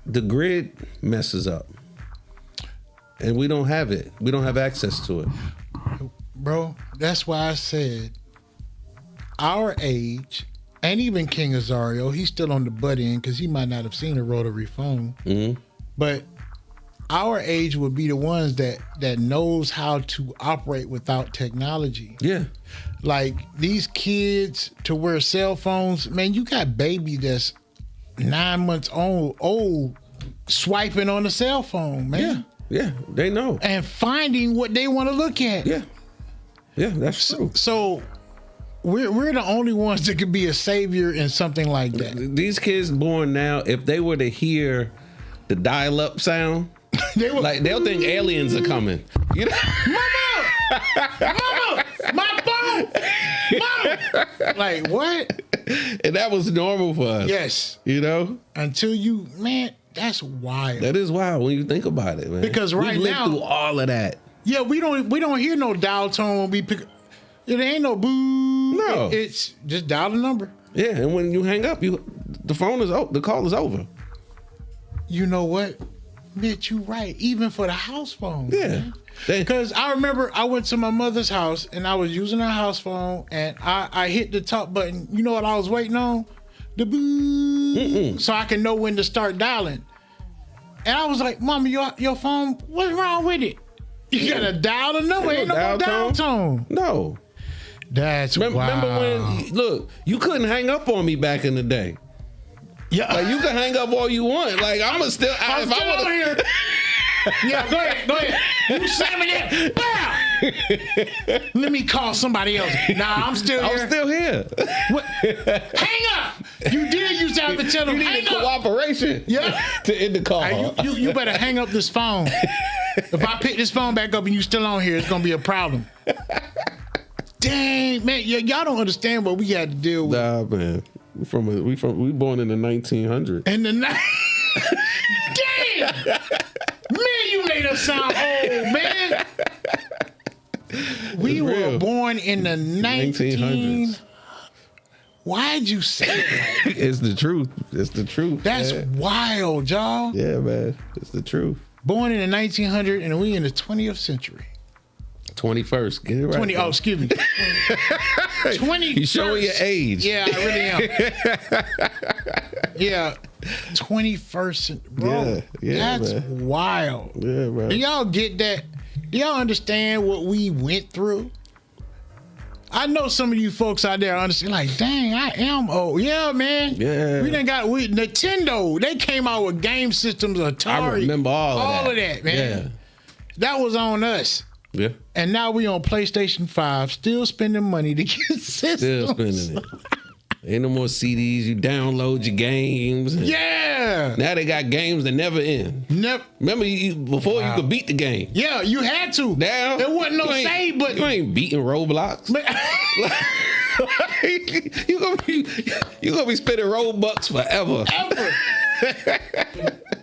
the grid messes up? And we don't have it. We don't have access to it. Bro, that's why I said our age, and even King Azario, he's still on the butt end because he might not have seen a rotary phone. Mm-hmm. But our age would be the ones that knows how to operate without technology. Yeah. Like these kids to wear cell phones, man, you got baby that's 9 months old swiping on the cell phone, man. Yeah, they know. And finding what they want to look at. Yeah, that's true. So we're the only ones that could be a savior in something like that. These kids born now, if they were to hear the dial-up sound, they'll think aliens are coming. You know? Mama, my phone, Mama. Like what? And that was normal for us. Yes. You know? Until you, man, that's wild. That is wild when you think about it, man. Because right we lived now, through all of that. Yeah, we don't hear no dial tone when we pick. There ain't no boo. No, it's just dial the number. Yeah, and when you hang up, the phone is the call is over. You know what? Bitch, you right. Even for the house phone. Yeah. Because I remember I went to my mother's house and I was using her house phone and I hit the top button. You know what I was waiting on? The boo. So I can know when to start dialing. And I was like, Mama, your phone, what's wrong with it? You gotta dial the number. Ain't no dial tone. No. That's wild. Remember when, look, you couldn't hang up on me back in the day. Yeah. Like, you can hang up all you want. Like, I'm still here. Yeah, go ahead. You send me that. Wow. Let me call somebody else. Nah, I'm still here. I'm still here. What? Hang up. You did used to have to tell them, You hang need up. cooperation. Yeah. To end the call. Hey, you better hang up this phone. If I pick this phone back up and you still on here, it's gonna be a problem. Dang, man, y'all don't understand what we had to deal with. Nah, man. We born in the 1900s. And the night. Damn! Man, you made us sound old, man. We were born in the 1900s. Why'd you say that? It's the truth. It's the truth. That's man. wild, y'all. Yeah, man. It's the truth. Born in the 1900s and we in the 20th century. 21st. Get it right. 20. Oh, excuse me. 20. You showing your age. Yeah, I really am. Yeah, 21st. Bro, that's man. wild. Yeah, man. Do y'all get that? Do y'all understand what we went through? I know some of you folks out there understand, like, dang, I am old. Yeah, man. Yeah. Nintendo, they came out with game systems, Atari. I remember all of that, man. Yeah. That was on us. Yeah. And now we on PlayStation 5, still spending money to get systems. Still spending it. Ain't no more CDs. You download your games. Yeah. Now they got games that never end. Never. Remember, before you could beat the game. Yeah, you had to. Now there wasn't no save button. You ain't beating Roblox. you gonna be spending Robux forever. Ever.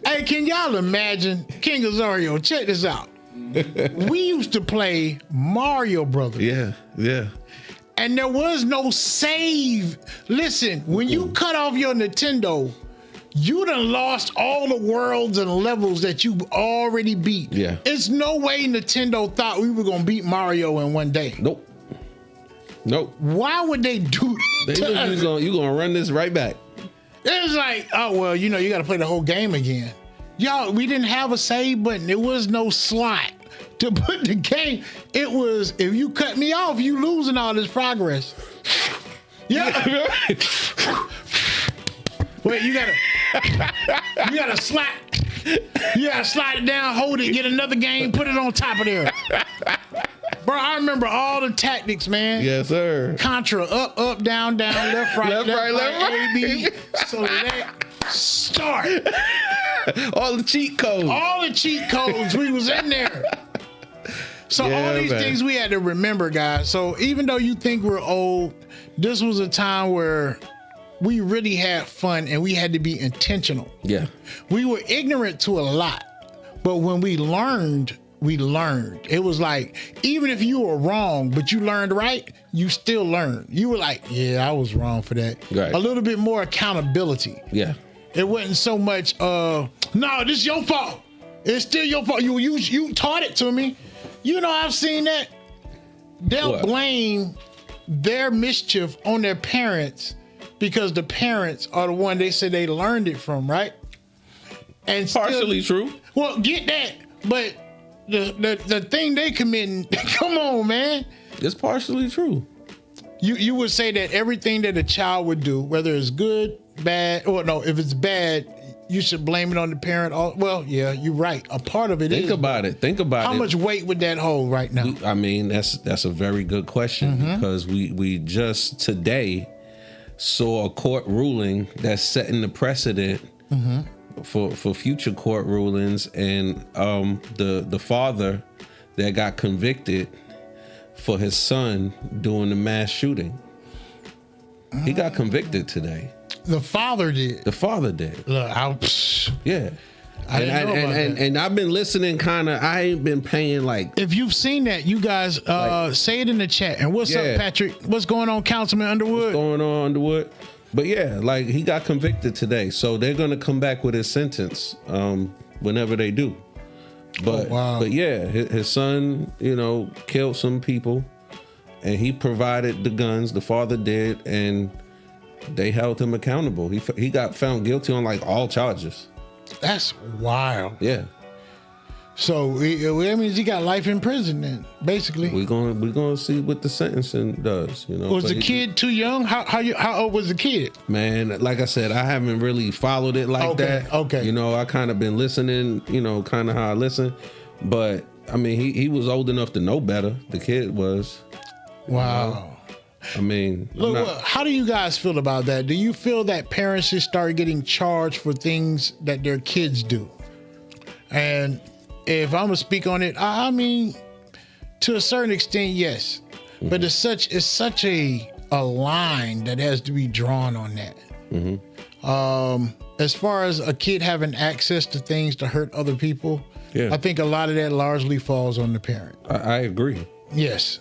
Hey, can y'all imagine? King Azario, check this out. We used to play Mario Brothers. Yeah, yeah. And there was no save. Listen, when you cut off your Nintendo, you done lost all the worlds and levels that you already beat. Yeah. It's no way Nintendo thought we were going to beat Mario in one day. Nope. Why would they do that? They know you gonna run this right back. It's like, oh, well, you got to play the whole game again. Y'all, we didn't have a save button. There was no slot to put the game. It was, if you cut me off, you losing all this progress. Yeah. Wait, you gotta slide. You gotta slide it down, hold it, get another game, put it on top of there. Bro, I remember all the tactics, man. Yes, sir. Contra, up, down, left, right, left, right. A, B, select, start. All the cheat codes. We was in there. So all these things we had to remember, guys. So even though you think we're old, this was a time where we really had fun and we had to be intentional. Yeah. We were ignorant to a lot, but when we learned. It was like, even if you were wrong, but you learned right, you still learned. You were like, yeah, I was wrong for that. Right. A little bit more accountability. Yeah. It wasn't so much, no, this is your fault. It's still your fault. You taught it to me. I've seen that. They'll blame their mischief on their parents because the parents are the one they said they learned it from, right? And partially true. Well, get that, but the thing they committing, come on, man. It's partially true. You would say that everything that a child would do, whether it's good, bad, or no, if it's bad, you should blame it on the parent. Well, yeah, you're right. A part of it is. Think about it. How much weight would that hold right now? I mean, that's a very good question because we just today saw a court ruling that's setting the precedent for future court rulings, and the father that got convicted for his son doing the mass shooting, he got convicted today. The father did. Look, yeah. I didn't know about that. And I've been listening I ain't been paying like. If you've seen that, you guys say it in the chat. And what's up, Patrick? What's going on, Councilman Underwood? What's going on, Underwood? But yeah, like he got convicted today. So they're going to come back with his sentence whenever they do. But but yeah, his son, killed some people and he provided the guns, the father did, and they held him accountable. He got found guilty on like all charges. That's wild. Yeah. So that means he got life in prison then, basically. We're gonna see what the sentencing does. Was the kid too young? How old was the kid? Man, like I said, I haven't really followed it like that. Okay. I kind of been listening. Kind of how I listen, but I mean, he was old enough to know better. The kid was. Wow. I mean, look, how do you guys feel about that? Do you feel that parents should start getting charged for things that their kids do? And if I'm gonna speak on it, I mean, to a certain extent, yes. Mm-hmm. But it's such a line that has to be drawn on that. Mm-hmm. As far as a kid having access to things to hurt other people, I think a lot of that largely falls on the parent. I agree. Yes.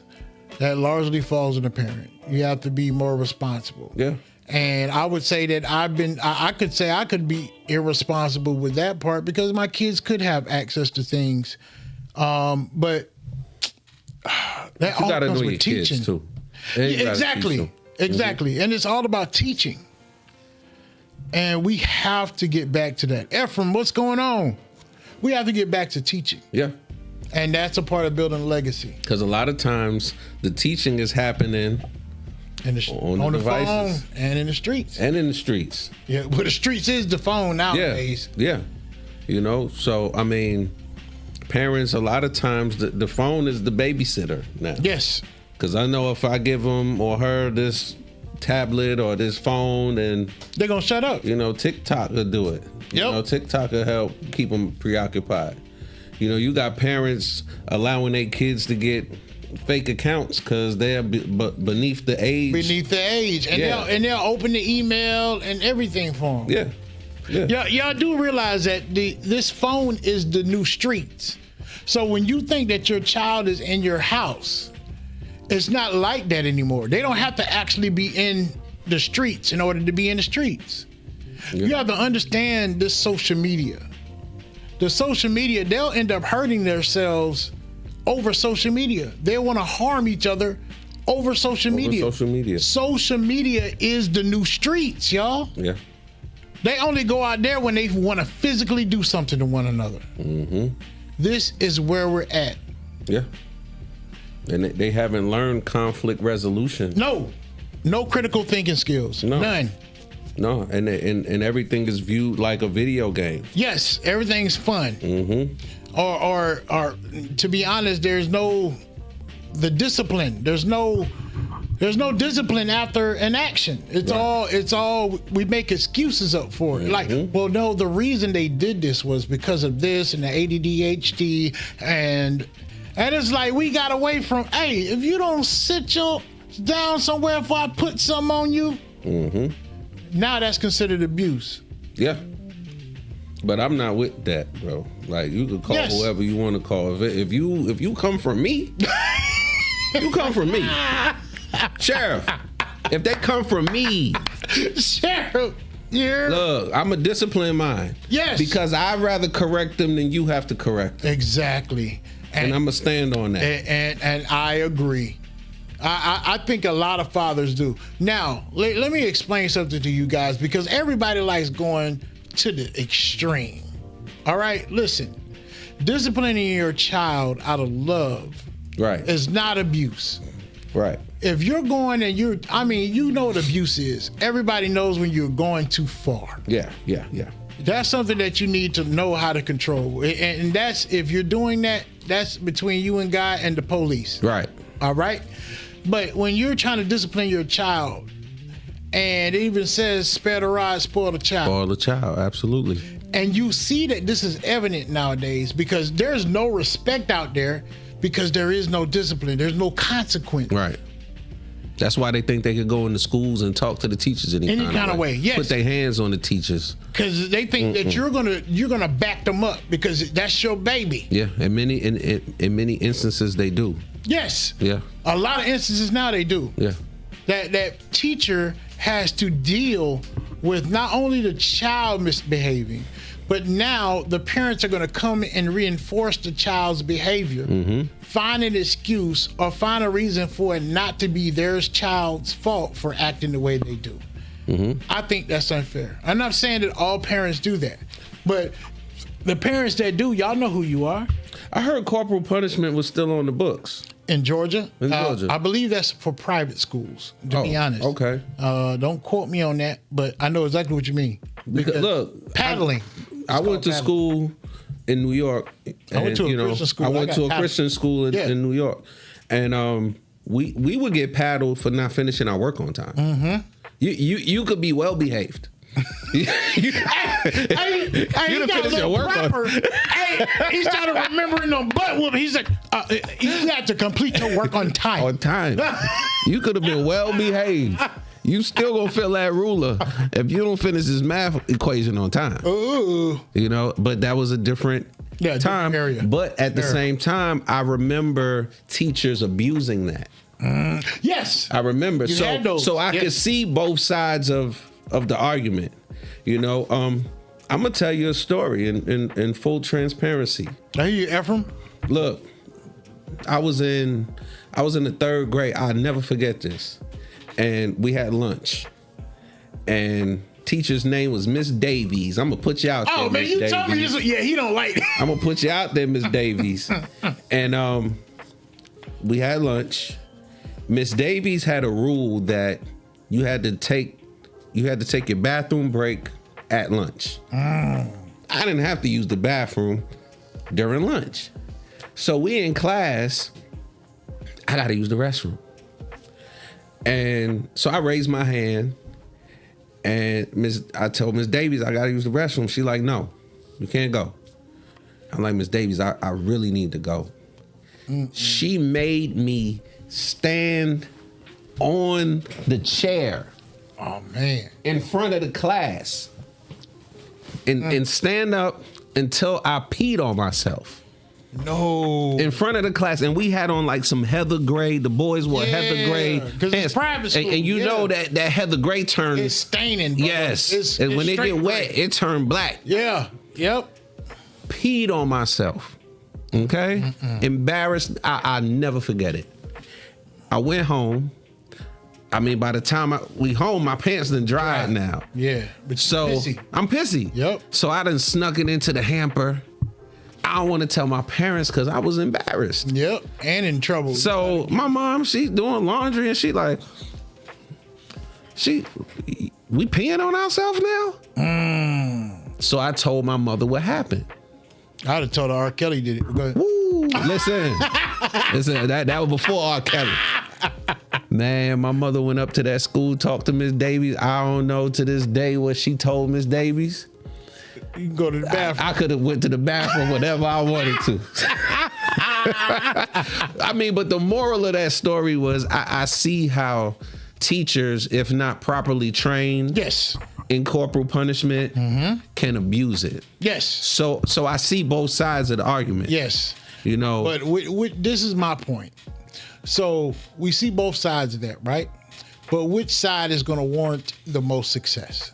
That largely falls on the parent. You have to be more responsible. Yeah. And I would say that I could say I could be irresponsible with that part because my kids could have access to things. But that all comes with teaching. Kids too. Yeah, exactly. Exactly. Mm-hmm. And it's all about teaching. And we have to get back to that. Ephraim, what's going on? We have to get back to teaching. Yeah. And that's a part of building a legacy. Because a lot of times the teaching is happening on the phone and in the streets. Yeah, well, the streets is the phone nowadays. Yeah. You know, so, I mean, parents, a lot of times the phone is the babysitter now. Yes. Because I know if I give them or her this tablet or this phone, and they're going to shut up. You know, TikTok will do it. You know, TikTok will help keep them preoccupied. You know, you got parents allowing their kids to get fake accounts because they're beneath the age. And they'll open the email and everything for them. Yeah. Y'all do realize that this phone is the new streets. So when you think that your child is in your house, it's not like that anymore. They don't have to actually be in the streets in order to be in the streets. Yeah. You have to understand this social media. The social media, they'll end up hurting themselves over social media. They want to harm each other over social media. Social media is the new streets, y'all. Yeah. They only go out there when they want to physically do something to one another. Mm-hmm. This is where we're at. Yeah. And they haven't learned conflict resolution. No critical thinking skills. None. No, and everything is viewed like a video game. Yes, everything's fun. Mm-hmm. Or to be honest, there's no discipline. There's no discipline after an action. It's all we make excuses up for it. Mm-hmm. Like, well, no, the reason they did this was because of this and the ADHD and it's like we got away from. Hey, if you don't sit your down somewhere before I put something on you. Mm-hmm. Now that's considered abuse. Yeah. But I'm not with that, bro. Like, you could call whoever you want to call. If you come from me, you come from me. Sheriff, if they come from me. Sheriff, yeah. Look, I'm a disciplined mind. Yes. Because I'd rather correct them than you have to correct them. Exactly. And I'm going to stand on that. And I agree. I think a lot of fathers do. Now, let me explain something to you guys because everybody likes going to the extreme. All right, listen. Disciplining your child out of love is not abuse. Right. If you're going and you know what abuse is. Everybody knows when you're going too far. Yeah. That's something that you need to know how to control. And that's, if you're doing that, that's between you and God and the police. Right. All right? But when you're trying to discipline your child, and it even says spare the rod, spoil the child. Spoil the child, absolutely. And you see that this is evident nowadays because there's no respect out there because there is no discipline. There's no consequence. Right. That's why they think they could go into schools and talk to the teachers any kind of way. Yes. Put their hands on the teachers. Because they think that you're gonna back them up because that's your baby. Yeah, in many instances they do. Yes. Yeah. A lot of instances now they do. Yeah. That teacher has to deal with not only the child misbehaving, but now the parents are going to come and reinforce the child's behavior, find an excuse or find a reason for it not to be their child's fault for acting the way they do. I think that's unfair. I'm not saying that all parents do that, but the parents that do, y'all know who you are. I heard corporal punishment was still on the books. In Georgia? In Georgia. I believe that's for private schools, to be honest. Okay. Don't quote me on that, but I know exactly what you mean. Because look, paddling. I went to school in New York. I went to a Christian school. I went to a Christian school in New York, and we would get paddled for not finishing our work on time. Mm-hmm. You could be well behaved. You done finished your work on. He started remembering on butt whooping. He's like, you got to complete your work on time. On time. You could have been well behaved. You still gonna feel that ruler if you don't finish this math equation on time. Ooh. You know, but that was a different time. Area. But at the same time, I remember teachers abusing that. Yes. I remember. So I could see both sides of the argument. You know, I'm gonna tell you a story in full transparency. I hear you, Ephraim. Look, I was in the third grade. I'll never forget this. And we had lunch, and teacher's name was Miss Davies. I'm gonna put you out there. Oh man, Miss you Davies. told me this. Yeah, he don't like it. I'm gonna put you out there, Miss Davies. And we had lunch. Miss Davies had a rule that you had to take your bathroom break at lunch. I didn't have to use the bathroom during lunch. So we in class, I gotta use the restroom. And so I raised my hand, and I told Miss Davies I gotta use the restroom. She like, no, you can't go. I'm like, Miss Davies, I really need to go. Mm-mm. She made me stand on the chair. Oh man! In front of the class, and stand up until I peed on myself. No. In front of the class, and we had on like some heather gray. The boys wore heather gray. Because it's private school. And you know that heather gray turns. It's staining. Bro. Yes. And when it get wet, it turned black. Yeah. Yep. Peed on myself. Okay? Mm-mm. Embarrassed. I never forget it. I went home. I mean, by the time we home, my pants done dried now. Yeah. But so pissy. I'm pissy. Yep. So I done snuck it into the hamper. I don't want to tell my parents because I was embarrassed. Yep, and in trouble. So my mom, she's doing laundry and she like, we peeing on ourselves now? So I told my mother what happened. I'd have told her R. Kelly did it. Go ahead. Woo, listen, that was before R. Kelly. Man, my mother went up to that school, talked to Miss Davies. I don't know to this day what she told Miss Davies. You can go to the bathroom. I could have went to the bathroom whenever I wanted to. I mean, but the moral of that story was I see how teachers, if not properly trained, in corporal punishment, can abuse it. Yes. So I see both sides of the argument. Yes. You know. But this is my point. So we see both sides of that, right? But which side is going to warrant the most success?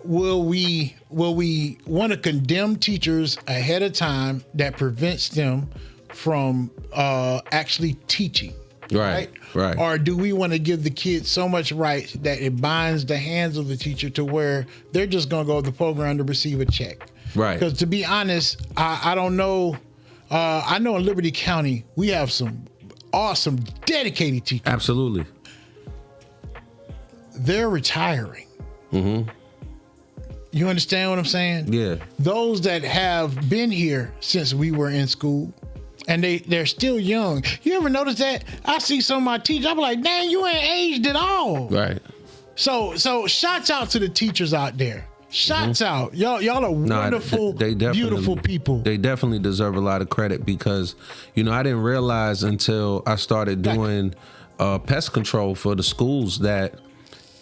Will we want to condemn teachers ahead of time that prevents them from actually teaching? Right. Or do we want to give the kids so much rights that it binds the hands of the teacher to where they're just going to go to the program to receive a check? Right. Because to be honest, I don't know. I know in Liberty County, we have some awesome, dedicated teachers. Absolutely. They're retiring. Mm-hmm. You understand what I'm saying? Yeah. Those that have been here since we were in school, and they're still young. You ever notice that? I see some of my teachers, I'm like, dang, you ain't aged at all. Right. So shouts out to the teachers out there. Shouts out. Y'all are wonderful, beautiful people. They definitely deserve a lot of credit because, you know, I didn't realize until I started doing pest control for the schools that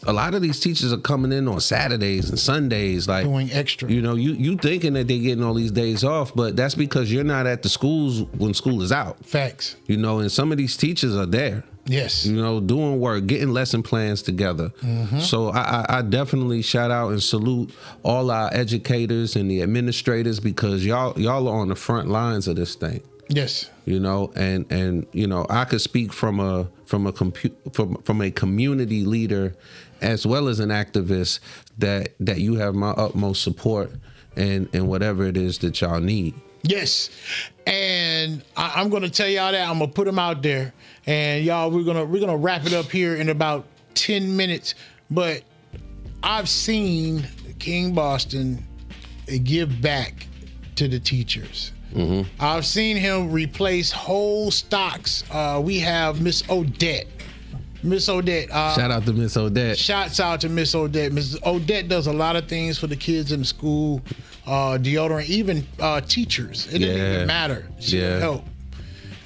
a lot of these teachers are coming in on Saturdays and Sundays, like doing extra. You know, you thinking that they're getting all these days off, but that's because you're not at the schools when school is out. Facts. You know, and some of these teachers are there. Yes. You know, doing work, getting lesson plans together. Mm-hmm. So I definitely shout out and salute all our educators and the administrators because y'all are on the front lines of this thing. Yes. You know, and you know, I could speak from a community leader as well as an activist that you have my utmost support and whatever it is that y'all need. Yes. And I'm going to tell y'all that I'm going to put them out there, and y'all, we're going to wrap it up here in about 10 minutes. But I've seen King Boston give back to the teachers. I've seen him replace whole stocks. We have Miss Odette. Shout out to Miss Odette. Shouts out to Miss Odette. Miss Odette does a lot of things for the kids in the school, deodorant, even teachers. It doesn't even matter. She'll help.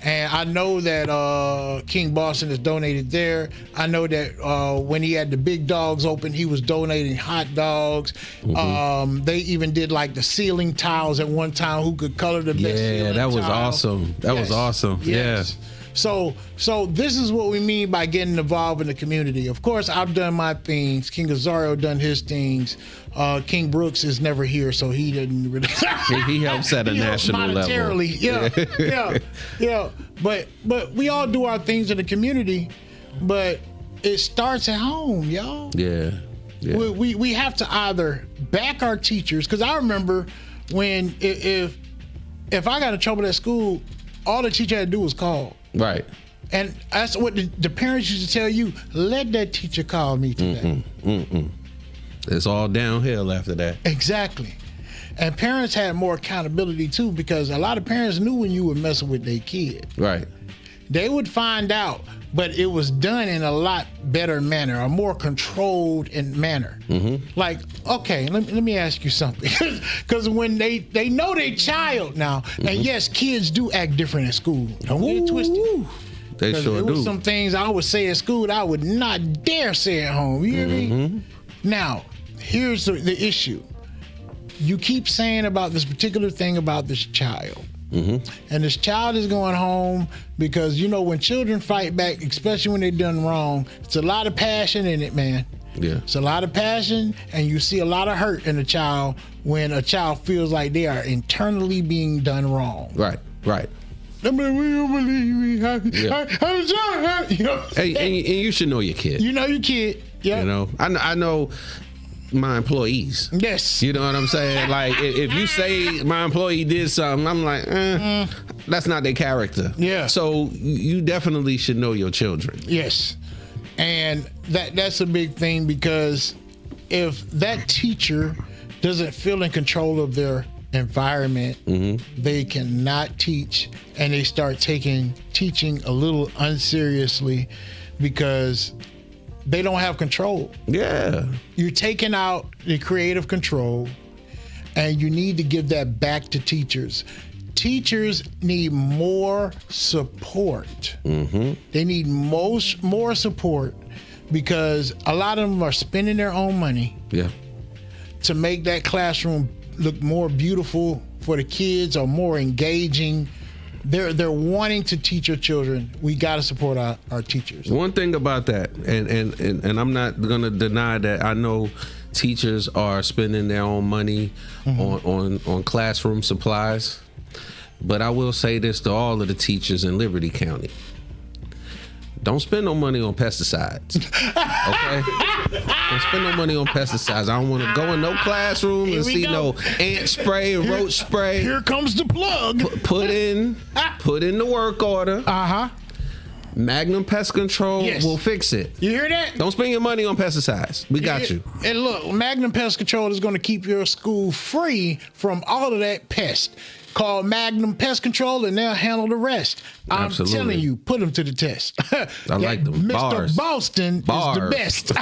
And I know that King Boston has donated there. I know that when he had the big dogs open, he was donating hot dogs. They even did like the ceiling tiles at one time. Who could color the best ceiling that was tile. awesome. That was awesome. Yes. So this is what we mean by getting involved in the community. Of course, I've done my things. King Azario done his things. King Brooks is never here, so he didn't really. He helps at a national level. Monetarily, yeah. But we all do our things in the community, but it starts at home, y'all. Yeah. We have to either back our teachers, because I remember when if I got in trouble at school, all the teacher had to do was call. Right. And that's what the parents used to tell you. Let that teacher call me today. It's all downhill after that. Exactly. And parents had more accountability too, because a lot of parents knew when you were messing with their kid. Right. They would find out, but it was done in a lot better manner, a more controlled manner. Like, okay, let me ask you something. Because when they know their child now, and yes, kids do act different at school. Don't get it twisted. They sure there do. was some things I would say at school that I would not dare say at home. You hear me? Now, here's the issue. You keep saying about this particular thing about this child. And this child is going home because, you know, when children fight back, especially when they've done wrong, it's a lot of passion in it, man. Yeah. It's a lot of passion, and you see a lot of hurt in a child when a child feels like they are internally being done wrong. Right. I mean, we don't believe me. I'm sorry. You know, and you should know your kid. You know your kid. Yeah. You know, I know my employees. Yes. You know what I'm saying? Like, if you say my employee did something, I'm like, that's not their character. Yeah. So you definitely should know your children. Yes. And that's a big thing, because if that teacher doesn't feel in control of their environment, they cannot teach, and they start taking teaching a little unseriously because they don't have control. Yeah. You're taking out the creative control, and you need to give that back to teachers. Teachers need more support. They need more support, because a lot of them are spending their own money to make that classroom look more beautiful for the kids or more engaging. They're wanting to teach your children. We got to support our teachers. One thing about that, and I'm not going to deny that I know teachers are spending their own money on classroom supplies, but I will say this to all of the teachers in Liberty County. Don't spend no money on pesticides, okay? Don't spend no money on pesticides. I don't want to go in no classroom and see no ant spray and roach spray. Here comes the plug. Put in the work order. Magnum Pest Control will fix it. You hear that? Don't spend your money on pesticides. We got you. And look, Magnum Pest Control is going to keep your school free from all of that pest. Call Magnum Pest Control, and they'll handle the rest. I'm telling you, put them to the test. I like them. Mr. Bars. Boston is the best.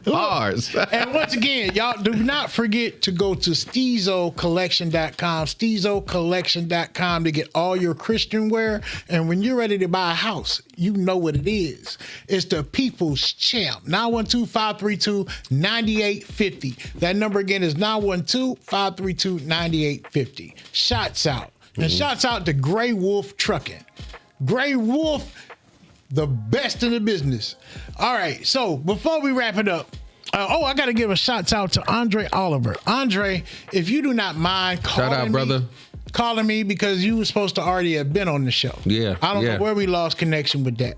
Bars. And once again, y'all do not forget to go to SteezoCollection.com, SteezoCollection.com, to get all your Christian wear. And when you're ready to buy a house, you know what it is. It's the People's Champ. 912-532-9850. That number again is 912-532-9850. Shots out. And shots out to Gray Wolf Trucking. Gray Wolf, the best in the business. All right, so before we wrap it up, I got to give a shout out to Andre Oliver. Andre, if you do not mind calling me, because you were supposed to already have been on the show. Yeah. I don't know where we lost connection with that.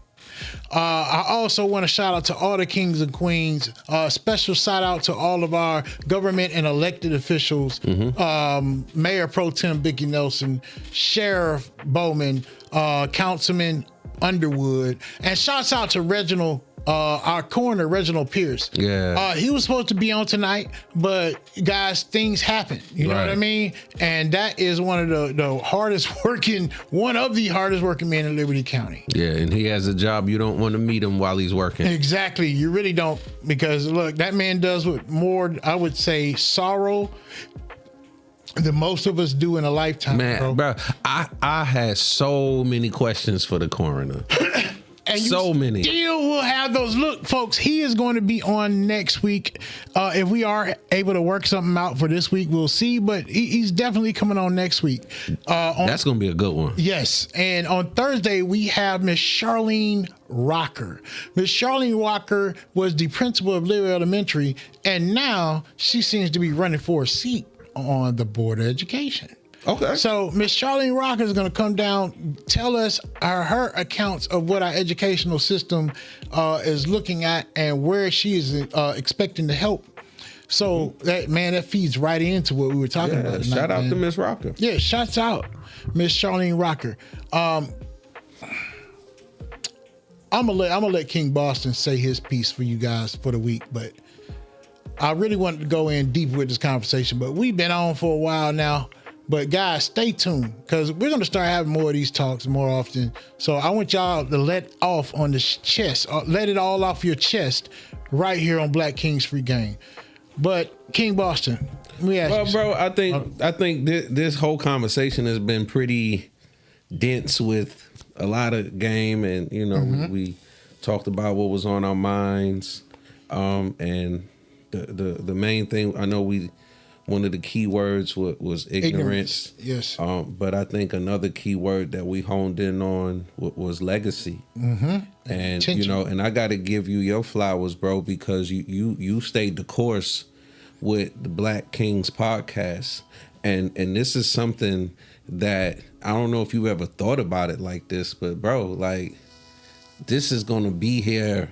I also want to shout out to all the kings and queens. Special shout out to all of our government and elected officials. Mayor Pro Tem Vicki Nelson, Sheriff Bowman, Councilman Underwood, and shouts out to Reginald our coroner, Reginald Pierce. Yeah. He was supposed to be on tonight, but guys, things happen. You know what I mean? And that is one of the hardest working men in Liberty County. Yeah, and he has a job. You don't want to meet him while he's working. Exactly. You really don't, because look, that man does with more, I would say, sorrow than most of us do in a lifetime. Man, bro, I had so many questions for the coroner. And so many. Still will have those. Look, folks, he is going to be on next week. If we are able to work something out for this week, we'll see. But he's definitely coming on next week. That's going to be a good one. Yes. And on Thursday, we have Miss Charlene Rocker. Miss Charlene Rocker was the principal of Liberty Elementary, and now she seems to be running for a seat on the Board of Education. Okay. So Miss Charlene Rocker is going to come down, tell us her accounts of what our educational system is looking at and where she is expecting to help. So that feeds right into what we were talking about tonight. Shout out to Miss Rocker. Yeah, shouts out Miss Charlene Rocker. I'm gonna let King Boston say his piece for you guys for the week, but I really wanted to go in deep with this conversation. But we've been on for a while now. But guys, stay tuned, because we're going to start having more of these talks more often. So I want y'all to let off on the chest, let it all off your chest right here on Black Kings Free Game. But King Boston, let me ask you. Bro, I think this whole conversation has been pretty dense with a lot of game, and we talked about what was on our minds, and the main thing I know one of the key words was ignorance. Yes. But I think another key word that we honed in on was legacy. Mm-hmm. And and I got to give you your flowers, bro, because you stayed the course with the Black Kings podcast, and this is something that I don't know if you ever thought about it like this, but bro, like, this is gonna be here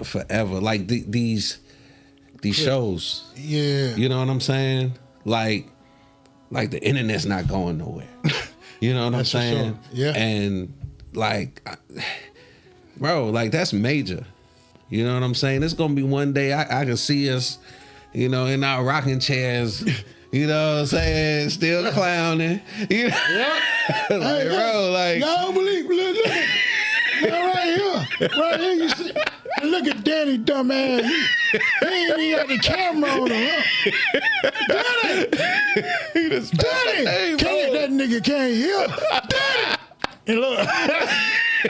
forever. Like these shows. Yeah. You know what I'm saying? Like the internet's not going nowhere. You know what I'm saying? Sure. Yeah. And like, bro, like, that's major. You know what I'm saying? It's gonna be one day I can see us, in our rocking chairs, you know what I'm saying, still clowning. You know? Yeah. Like, bro, like, y'all believe, look right here, you see. Look at Danny, dumbass. He ain't even got the camera on him. Daddy! That nigga can't hear. Daddy! And look,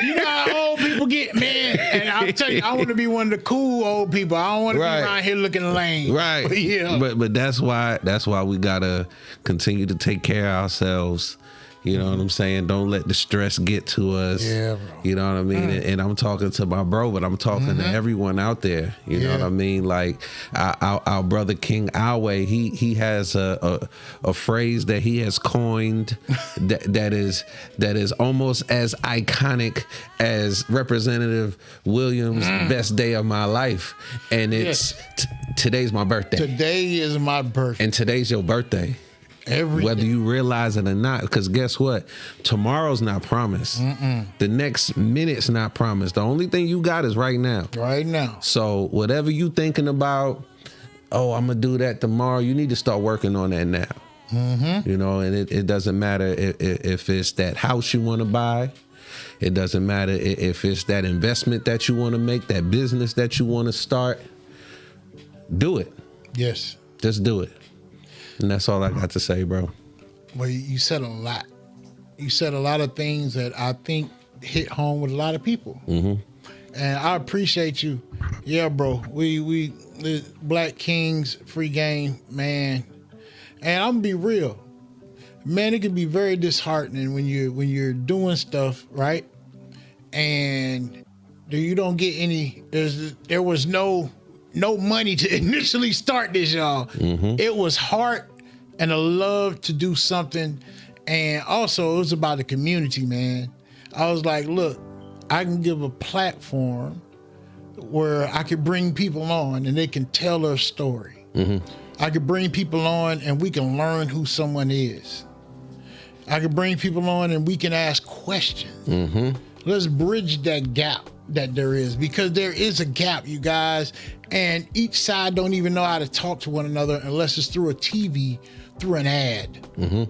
you know how old people get, man. And I'll tell you, I want to be one of the cool old people. I don't want to be around here looking lame. Right. But yeah. But that's why we gotta continue to take care of ourselves. You know what I'm saying? Don't let the stress get to us. Yeah, bro. You know what I mean? And I'm talking to my bro, but I'm talking to everyone out there. You know what I mean? Like our brother King Alway, he has a phrase that he has coined that is almost as iconic as Representative Williams' best day of my life. And it's today's my birthday. Today is my birthday. And today's your birthday. Whether you realize it or not, because guess what? Tomorrow's not promised. The next minute's not promised. The only thing you got is right now. Right now. So whatever you thinking about, I'm gonna do that tomorrow, you need to start working on that now. And it doesn't matter if it's that house you want to buy. It doesn't matter if it's that investment that you want to make, that business that you want to start. Do it. Yes. Just do it. And that's all I got to say, bro. Well, you said a lot. You said a lot of things that I think hit home with a lot of people. And I appreciate you. Yeah, bro. We the Black Kings Free Game, man. And I'm gonna be real. Man, it can be very disheartening when you're doing stuff, right? And you don't get any, there was no money to initially start this, y'all. It was heart and a love to do something. And also it was about the community, man. I was like, look, I can give a platform where I could bring people on and they can tell their story. I could bring people on and we can learn who someone is. I could bring people on and we can ask questions. Let's bridge that gap. that there is, because there is a gap, you guys, and each side don't even know how to talk to one another unless it's through a TV, through an ad. Mm-hmm.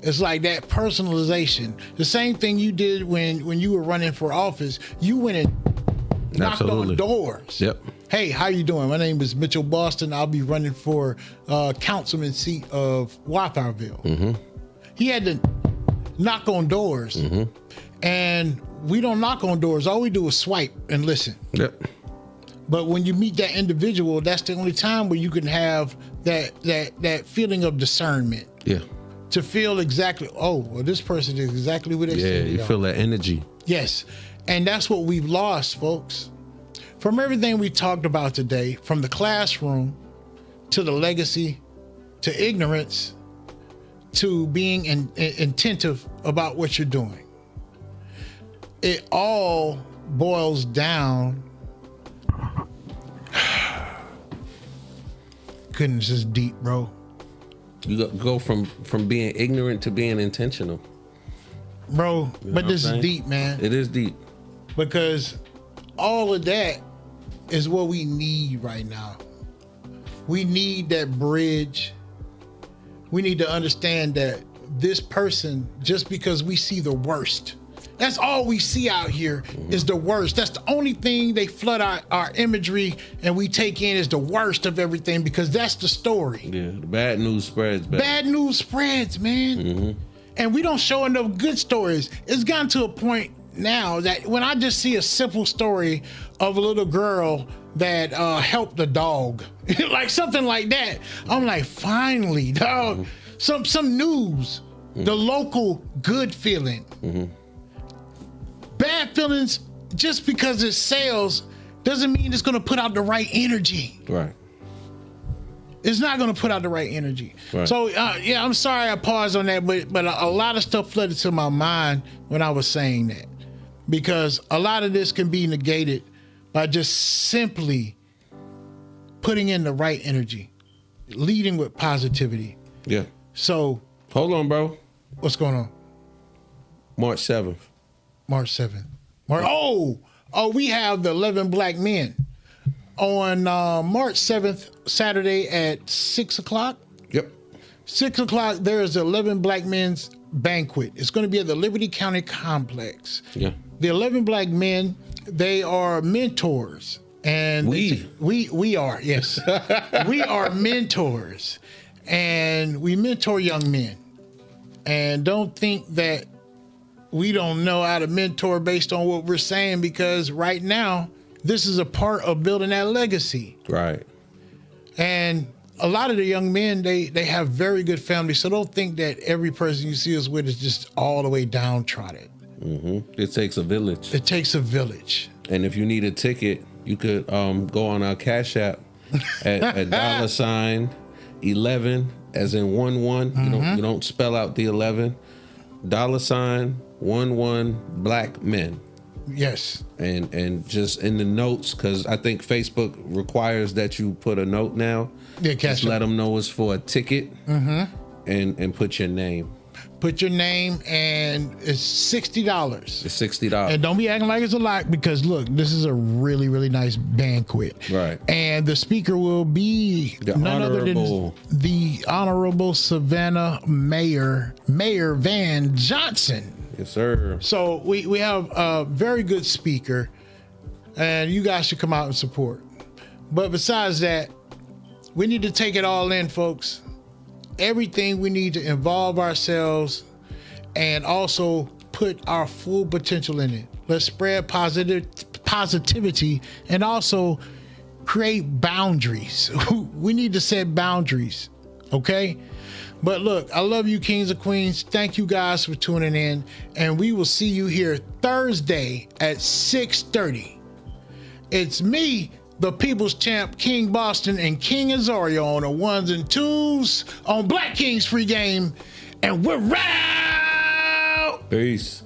It's like that personalization. The same thing you did when you were running for office. You went and knocked on doors. Yep. Hey, how you doing? My name is Mitchell Boston. I'll be running for councilman seat of Walthamville. Mm-hmm. He had to knock on doors. Mm-hmm. And we don't knock on doors. All we do is swipe and listen. Yep. But when you meet that individual, that's the only time where you can have that feeling of discernment. Yeah. To feel exactly, oh, well, this person is exactly what they say. Yeah, you feel that energy. Yes. And that's what we've lost, folks. From everything we talked about today, from the classroom to the legacy to ignorance to being attentive about what you're doing, it all boils down. Goodness, it's deep, bro. You go from being ignorant to being intentional, bro. But this is deep, man. It is deep, because all of that is what we need right now. We need that bridge. We need to understand that this person, just because we see the worst, that's all we see out here is the worst. That's the only thing they flood our imagery and we take in is the worst of everything, because that's the story. Yeah, the bad news spreads. Bad news spreads, man. Mm-hmm. And we don't show enough good stories. It's gotten to a point now that when I just see a simple story of a little girl that helped a dog, like something like that, I'm like, finally, dog, some news, the local good feeling. Mm-hmm. Bad feelings, just because it sells, doesn't mean it's going to put out the right energy. Right. It's not going to put out the right energy. Right. So, yeah, I'm sorry I paused on that, but a lot of stuff flooded to my mind when I was saying that. Because a lot of this can be negated by just simply putting in the right energy, leading with positivity. Yeah. So. Hold on, bro. What's going on? March 7th. March 7th. We have the 11 Black Men on March 7th, Saturday at 6 o'clock. Yep. 6 o'clock, there is the 11 Black Men's Banquet. It's going to be at the Liberty County Complex. Yeah. The 11 Black Men, they are mentors. And we are, yes. We are mentors. And we mentor young men. And don't think that we don't know how to mentor based on what we're saying, because right now, this is a part of building that legacy. Right. And a lot of the young men, they have very good families, so don't think that every person you see us with is just all the way downtrodden. Mm-hmm. It takes a village. It takes a village. And if you need a ticket, you could go on our Cash App at $11, as in 11. Mm-hmm. You don't spell out the 11. $11 Black Men. Yes. And just in the notes, because I think Facebook requires that you put a note now. Yeah, just let them know it's for a ticket. Mm-hmm. And put your name. Put your name, and it's $60. It's $60. And don't be acting like it's a lot, because look, this is a really, really nice banquet. Right. And the speaker will be none other than the Honorable Savannah Mayor Van Johnson. Yes, sir. So we have a very good speaker, and you guys should come out and support. But besides that, we need to take it all in, folks. Everything we need to involve ourselves and also put our full potential in it. Let's spread positivity and also create boundaries. We need to set boundaries, okay? But look, I love you, kings and queens. Thank you guys for tuning in, and we will see you here Thursday at 6:30. It's me, the People's Champ, King Boston, and King Azario on the ones and twos on Black Kings Free Game, and we're out. Peace.